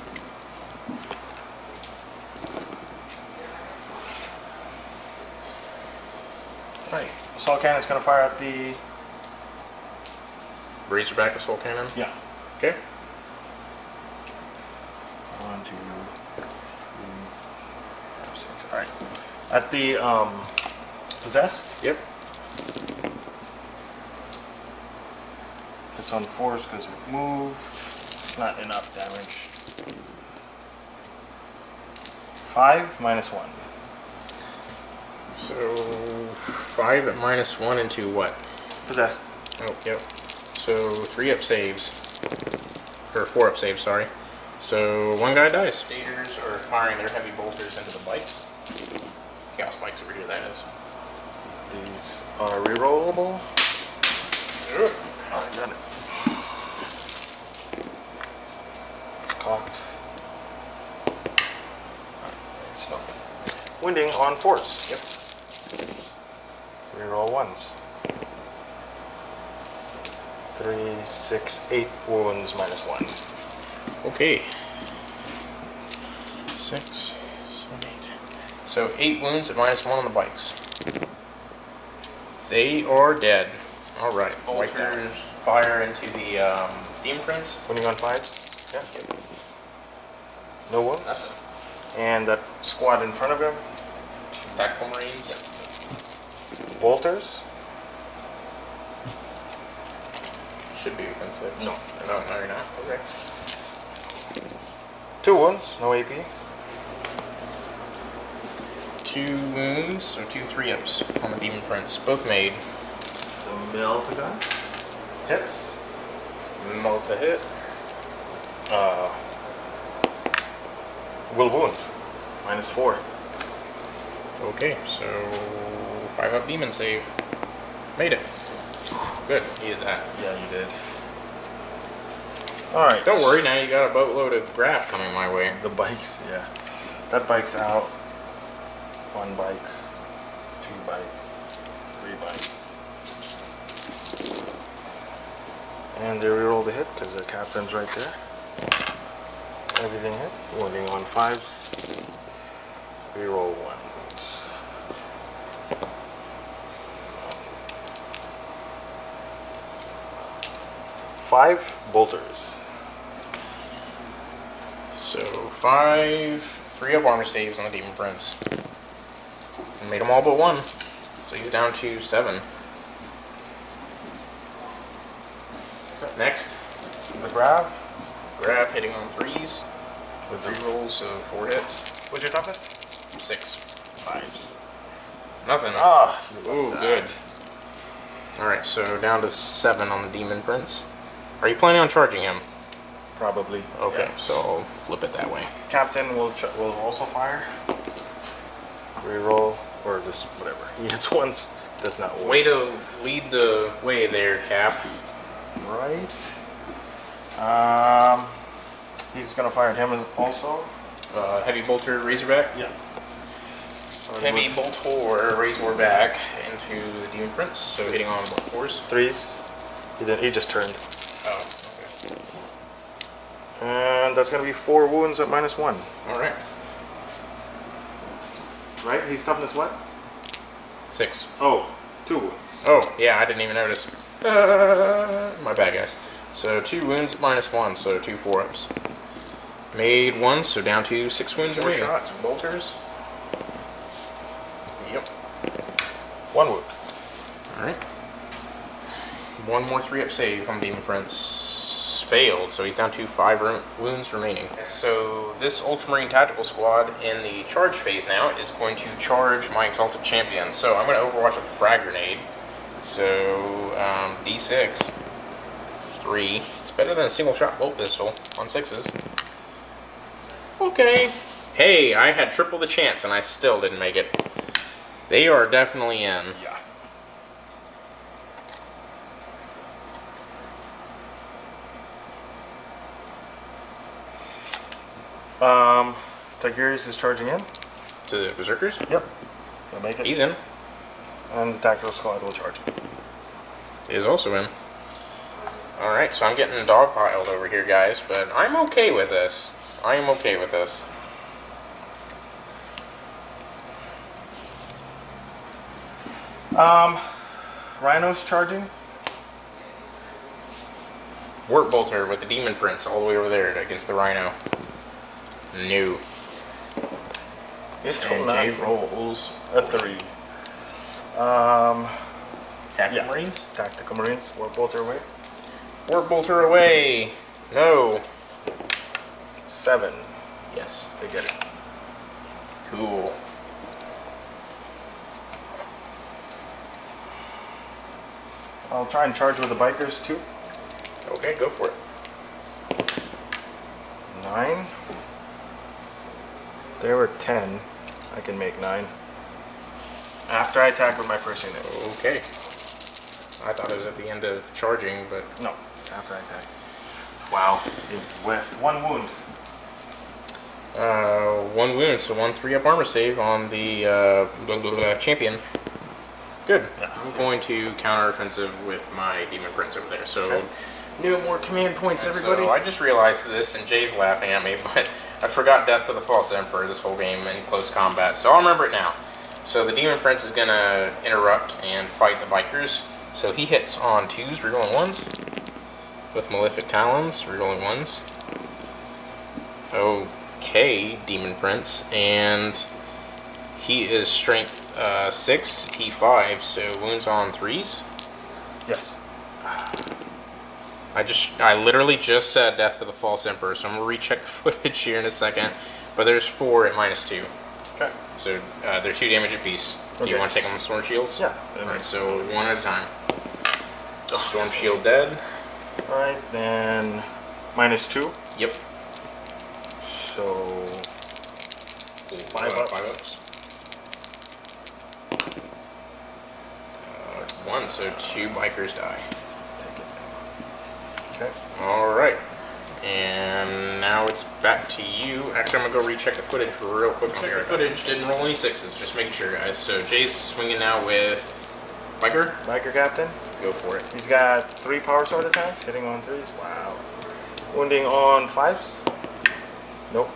Right. Assault cannon's gonna fire at the. Razorback Assault Cannon. Yeah. Okay. 1, 2, 3, 4, 5, 6. All right. At the possessed. Yep. It's on force because it moved. It's not enough damage. 5 minus 1. So 5 at -1 into what? Possessed. Oh, yep. So 3-up saves. Or 4-up saves, sorry. So 1 guy dies. Stators are firing their heavy bolters into the bikes. Chaos bikes over here, that is. These are rerollable. Ugh. Oh, I got it. Cocked. It's not. Winding on force. Yep. Reroll 1s. 3, 6, 8 wounds minus 1. Okay. 6, 7, 8. So 8 wounds at -1 on the bikes. They are dead. Alright. Bolters fire into the Demon Prince. Winding on 5s. Yeah. Yep. No wounds. Nothing. And that squad in front of him. Tactical Marines. Bolters. Should be offensive. No. No, you're not. Okay. 2 wounds, no AP. 2 wounds, so 2 3-ups on the Demon Prince, both made. The melt gun hits. Melt to hit. Will wound. -4. Okay, so 5-up demon save. Made it. Good, needed that. Yeah, you did. Alright. Don't worry, now you got a boatload of graph coming my way. The bikes, yeah. That bike's out. 1 bike. 2 bike. 3 bike. And they reroll the hit because the captain's right there. Everything hit. Wounding on 5s. Reroll 1s. 5 bolters. So 5 3-up armor saves on the Demon Prince. Made them all but 1. So he's down to 7. Next, The grav. Graph hitting on 3s. With 3 rolls, so 4 hits. What's your toughness? 6. 5s. Nothing. Ah, Ooh, good. Alright, so down to 7 on the Demon Prince. Are you planning on charging him? Probably. Okay, Yeah. so I'll flip it that way. Captain will also fire. Reroll or just whatever. He hits once. Does not work. Way to lead the way there, Cap. Right. He's gonna fire at him also. Heavy Bolter, Razorback. Yeah. Heavy Bolter, Razorback into the Demon Prince. So hitting on what, 4s? 3s. He just turned. Oh, okay. And that's gonna be 4 wounds at -1. Alright. Right? He's toughness what? 6. Oh, 2 wounds. Oh, yeah, I didn't even notice. My bad, guys. So 2 wounds at -1, so 2 4-ups. Made 1, so down to 6 wounds. 4 remaining. shots. Bolters. Yep. 1 wound. Alright. 1 more 3-up save on Demon Prince. Failed, so he's down to 5 wounds remaining. So this Ultramarine tactical squad in the charge phase now is going to charge my Exalted Champion. So I'm going to overwatch with Frag Grenade. So D6. 3. It's better than a single shot bolt pistol on 6s. Okay. Hey, I had triple the chance and I still didn't make it. They are definitely in. Yeah. Tigurius is charging in. To the Berserkers? Yep. He'll make it. He's in. And the tactical squad will charge. Is also in. Alright, so I'm getting dogpiled over here, guys, but I'm okay with this. I am okay with this. Rhino's charging. Warp Bolter with the Demon Prince all the way over there against the Rhino. New. And Jay rolls a 3. Tactical Marines? Tactical Marines. Warp Bolter away. Warp Bolter away. No. 7. Yes. They get it. Cool. I'll try and charge with the bikers too. Okay, go for it. 9. They were 10. I can make 9. After I attack with my first unit. Okay. I thought it was at the end of charging, but... No, after I attack. Wow. It whiffed. 1 wound. 1 wound, so 1 3-up armor save on the champion. Good. Yeah. I'm going to counter-offensive with my Demon Prince over there. So, okay. No more command points, everybody. So I just realized this, and Jay's laughing at me, but I forgot Death to the False Emperor this whole game in close combat. So I'll remember it now. So the Demon Prince is going to interrupt and fight the Bikers. So he hits on 2s, rerolling 1s. With Malefic Talons, rerolling 1s. Okay, Demon Prince. And he is strength 6, T5, so wounds on 3s. Yes. I literally just said Death of the False Emperor, so I'm gonna recheck the footage here in a second. But there's 4 at -2. Okay. So they're 2 damage apiece. Do you Okay. want to take on the Storm Shields? Yeah. Alright, so 1 at a time. Storm Shield dead. Alright, then -2. Yep. So 5 ups. 5 ups. 1, so 2 bikers die. Take it. Okay. Alright. And now it's back to you. Actually, I'm going to go recheck the footage real quick. Check the footage. Didn't roll any 6s. Just making sure, guys. So Jay's swinging now with biker. Biker Captain. Go for it. He's got 3 power sword attacks, hitting on 3s. Wow. Wounding on 5s. Nope.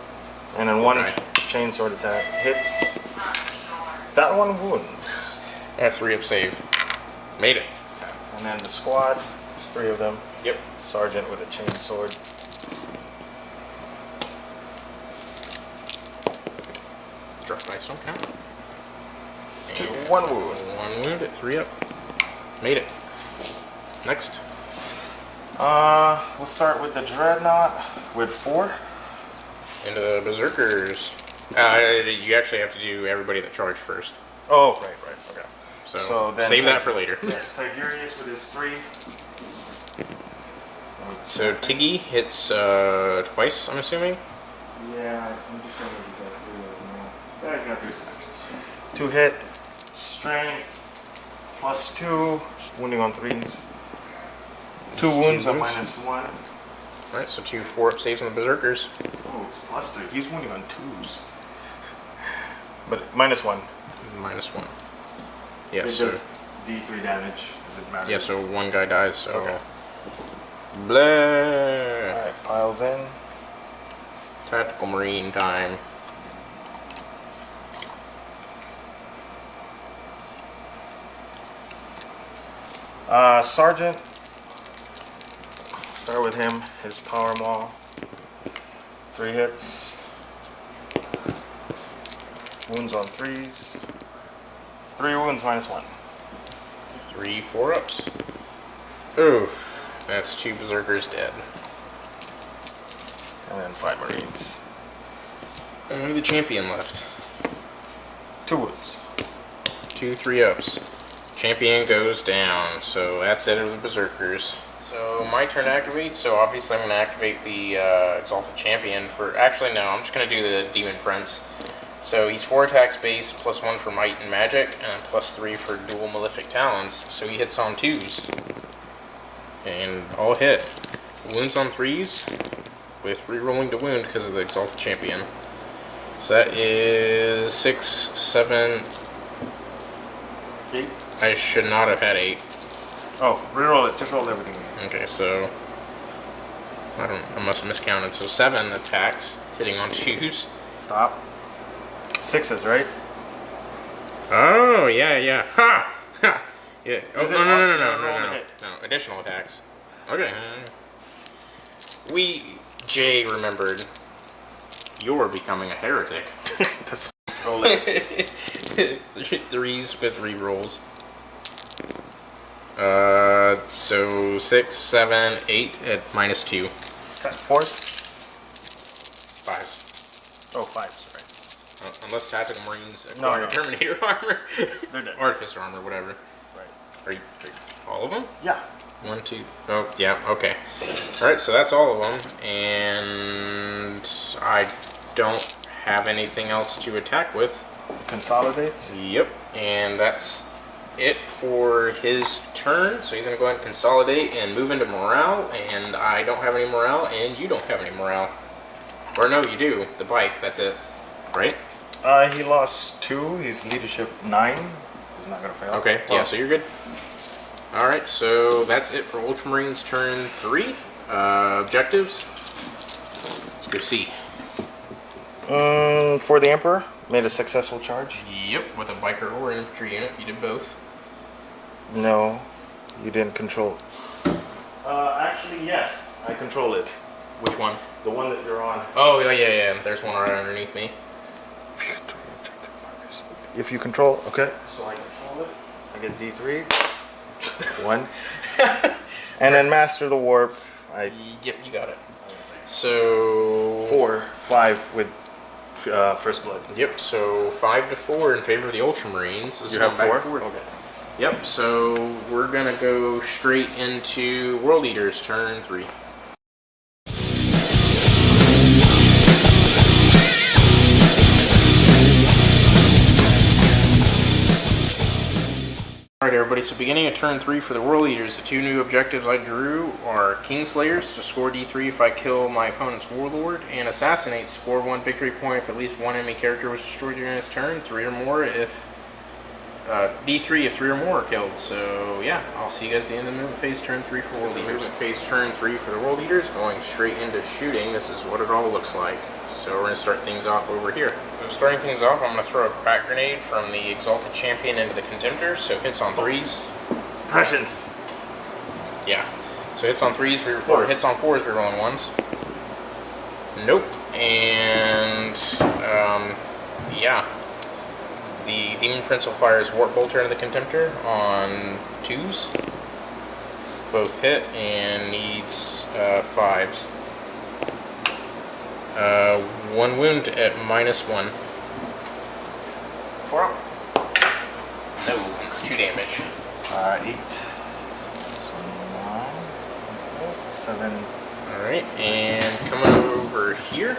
And then 1 chain sword attack hits. That one wounds. That 3-up save. Made it. And then the squad, there's 3 of them. Yep. Sergeant with a chain sword. Drop dice don't count. 1 wound. 1 wound at 3-up. Made it. Next. We'll start with the Dreadnought with 4. Into the Berserkers. You actually have to do everybody that charged first. Oh, right, okay. So then save that for later. Yeah, Tiberius with his 3. So Tiggy hits twice, I'm assuming? Yeah, I'm just trying to get that 3 of them now. Yeah, he's got 3 attacks. 2 hit, strength, +2, wounding on 3s. 2 wounds on -1. Alright, so 2 4-up saves on the Berserkers. Oh, it's +3. He's wounding on 2s. But -1. -1. Yeah, It so does D3 damage, if it matters. yeah, so 1 guy dies, so Okay. Blah. Alright, piles in. Tactical Marine time. Sergeant. Start with him. His power maul. 3 hits. Wounds on 3s. 3 wounds -1. 3 4-ups. Oof. That's 2 Berserkers dead. And then 5 Marines. Only the champion left. 2 wounds. 2 3-ups. Champion goes down. So that's it of the Berserkers. So my turn to activate. So obviously I'm going to activate the Exalted Champion for... Actually, no. I'm just going to do the Demon Prince. So he's 4 attacks base, +1 for Might and Magic, and +3 for Dual Malefic Talons. So he hits on 2s. And all hit. Wounds on 3s, with rerolling to wound because of the Exalted Champion. So that is 6, 7... 8. I should not have had 8. Oh, reroll it. Just roll everything. Okay, so... I must have miscounted. So 7 attacks, hitting on 2s. Stop. 6s, right? Oh, yeah. Ha! Ha! Yeah. Oh, no. Additional attacks. Okay. Remembered. You're becoming a heretic. That's roll it. 3s with rerolls. So 6, 7, 8 at -2. 4s? 5s. Oh, 5s, right. Unless Tactical Marines acquire Terminator armor. They're dead. Artificer armor, whatever. Right. Are you all of them? Yeah. 1, 2. Oh, yeah, okay. Alright, so that's all of them. And I don't have anything else to attack with. Consolidates? Yep, and that's it for his turn. So he's going to go ahead and consolidate and move into morale. And I don't have any morale, and you don't have any morale. Or no, you do. The bike, that's it. Right? He lost 2. He's leadership 9. He's not going to fail. Okay, yeah, so you're good. Alright, so that's it for Ultramarines turn 3. Objectives. Let's go see. For the Emperor, made a successful charge. Yep, with a biker or an infantry unit. You did both. No, you didn't control. Actually, yes, I control it. Which one? The one that you're on. Oh, yeah. There's one right underneath me. If you control, okay. So I control it. I get D3. 1. And then Master the Warp. Yep, you got it. So 4-5 with First Blood. Yep. So 5-4 in favor of the Ultramarines. This You is have going 4. back and forth. Okay. Yep. So we're gonna go straight into World Eaters turn 3. Alright everybody, so beginning of turn 3 for the World Eaters, the 2 new objectives I drew are Kingslayers, so score D3 if I kill my opponent's Warlord, and Assassinate, score 1 victory point if at least one enemy character was destroyed during this turn, 3 or more if D3 if 3 or more are killed. So yeah, I'll see you guys at the end of the movement phase turn 3 for World Eaters. Movement phase turn 3 for the World Eaters, going straight into shooting. This is what it all looks like. So we're going to start things off over here. So starting things off, I'm going to throw a crack grenade from the Exalted Champion into the Contemptor, so hits on 3s. Prescience. Yeah. So hits on 3s, or hits on 4s, we're rolling 1s. Nope. And, yeah. The Demon Prince will fire his Warp Bolter into the Contemptor on 2s. Both hit and needs 5s. 1 wound at -1. 4 up. No, it's 2 damage. 8. So 9. 7. Alright, and coming over here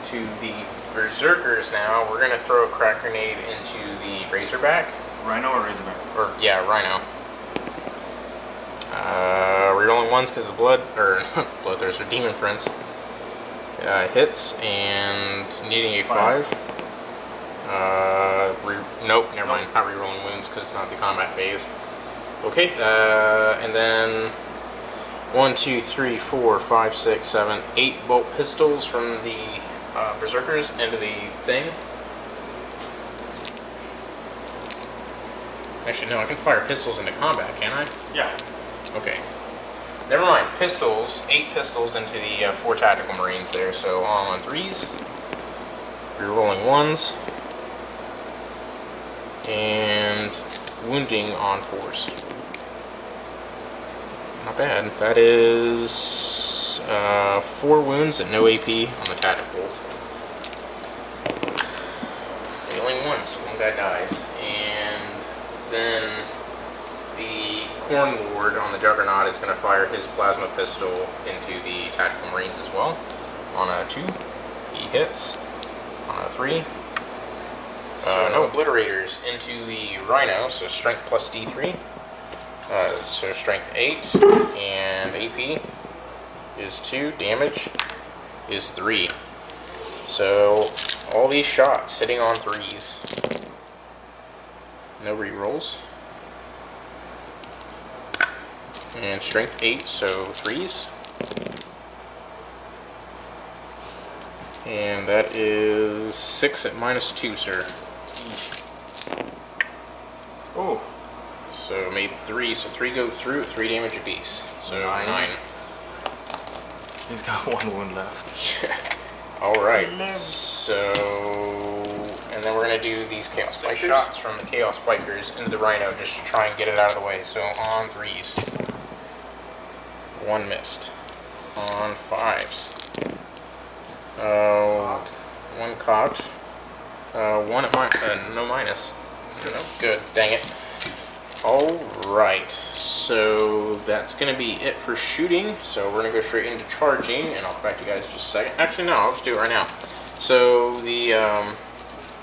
to the Berserkers now, we're going to throw a crack grenade into the Razorback. Rhino or Razorback? Or, yeah, Rhino. Rerolling 1s because of the Bloodthirster, Demon Prince. Hits and needing a 5. Nope, never mind. Not rerolling wounds because it's not the combat phase. Okay, and then 1, 2, 3, 4, 5, 6, 7, 8 bolt pistols from the Berserkers into the thing. Actually, no, I can fire pistols into combat, can't I? Yeah. Okay. Never mind. Pistols. 8 pistols into the 4 Tactical Marines there. So all on 3s. Rerolling 1s. And wounding on 4s. Not bad. That is 4 wounds at no AP on the Tacticals. Failing once, one guy dies. And then the Corn Lord on the Juggernaut is going to fire his Plasma Pistol into the Tactical Marines as well. On a 2, he hits. On a 3, no Obliterators into the Rhino, so Strength plus D3. So Strength 8, and AP is 2, damage is 3. So all these shots hitting on 3s. No rerolls. And Strength 8, so 3s. And that is 6 at -2, sir. Oh. So made 3, so 3 go through, 3 damage apiece. So 9. He's got 1 wound left. Alright, so... And then we're going to do these Chaos Spikers. Shots from the Chaos Spikers into the Rhino just to try and get it out of the way. So on 3s. 1 missed. On 5s. 1 cocked. 1 at no minus. No, good, dang it. Alright, so that's going to be it for shooting. So we're going to go straight into charging, and I'll come back to you guys in just a second. Actually, no, I'll just do it right now. So the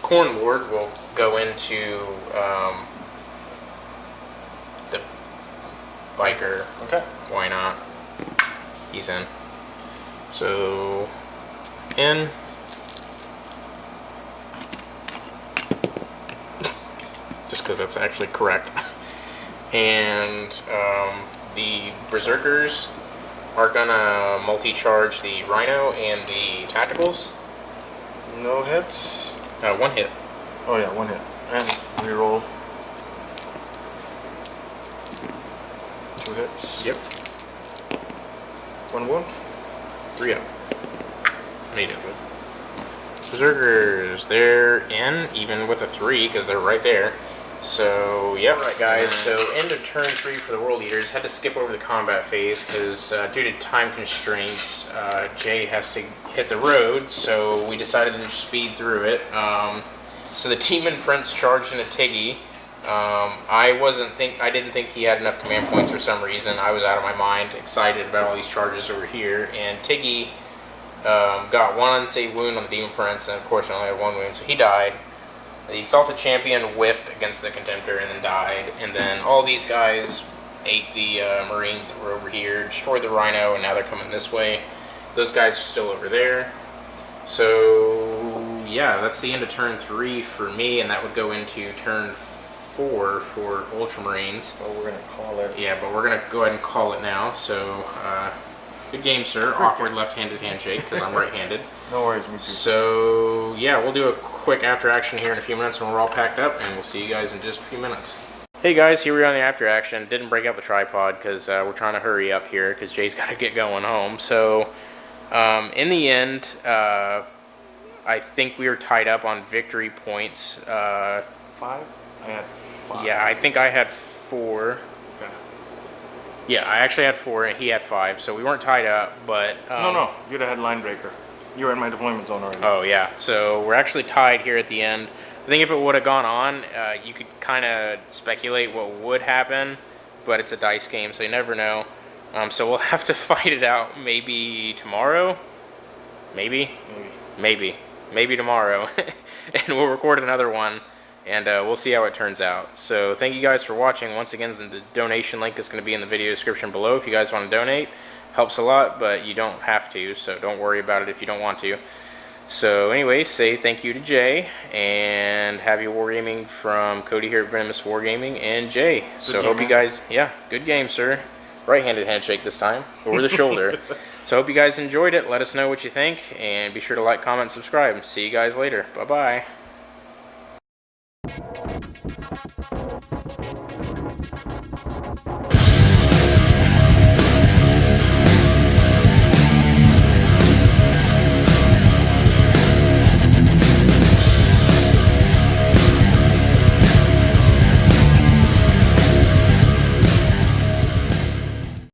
Corn Lord will go into the Biker. Okay. Why not? He's in. So, in. Just because that's actually correct. And the Berserkers are gonna multi-charge the Rhino and the Tacticals. No hits? 1 hit. Oh yeah, 1 hit. And reroll. 2 hits. Yep. 1 wound. 3 up. Made it. Berserkers, they're in, even with a 3, because they're right there. So, yep, guys, so into turn 3 for the World Eaters. Had to skip over the combat phase because due to time constraints, Jay has to hit the road, so we decided to just speed through it. So the Demon Prince charged into Tiggy. I didn't think he had enough command points for some reason. I was out of my mind, excited about all these charges over here, and Tiggy got one unsaved wound on the Demon Prince, and of course he only had 1 wound, so he died. The Exalted Champion whiffed against the Contemptor and then died. And then all these guys ate the Marines that were over here, destroyed the Rhino, and now they're coming this way. Those guys are still over there. So, yeah, that's the end of turn 3 for me, and that would go into turn 4 for Ultramarines. Well, we're going to call it. Yeah, but we're going to go ahead and call it now. So, good game, sir. Awkward left-handed handshake, because I'm right-handed. No worries, me too. So, yeah, we'll do a quick after action here in a few minutes when we're all packed up, and we'll see you guys in just a few minutes. Hey guys, here we are on the after action. Didn't break out the tripod because we're trying to hurry up here because Jay's got to get going home. So, in the end, I think we were tied up on victory points. 5? I had 5. Yeah, I think I had 4. Okay. Yeah, I actually had 4 and he had 5, so we weren't tied up, but... No, you'd have had line breaker. You were in my deployment zone already. Oh, yeah. So we're actually tied here at the end. I think if it would have gone on, you could kind of speculate what would happen, but it's a dice game, so you never know. So we'll have to fight it out maybe tomorrow. Maybe tomorrow. And we'll record another one, and we'll see how it turns out. So thank you guys for watching. Once again, the donation link is going to be in the video description below if you guys want to donate. Helps a lot, but you don't have to, so don't worry about it if you don't want to. So anyway, say thank you to Jay, and happy wargaming from Cody here at Venomous Wargaming and Jay. So hope you guys, yeah, good game, sir. Right-handed handshake this time, over the shoulder. So hope you guys enjoyed it. Let us know what you think, and be sure to like, comment, subscribe. See you guys later. Bye-bye.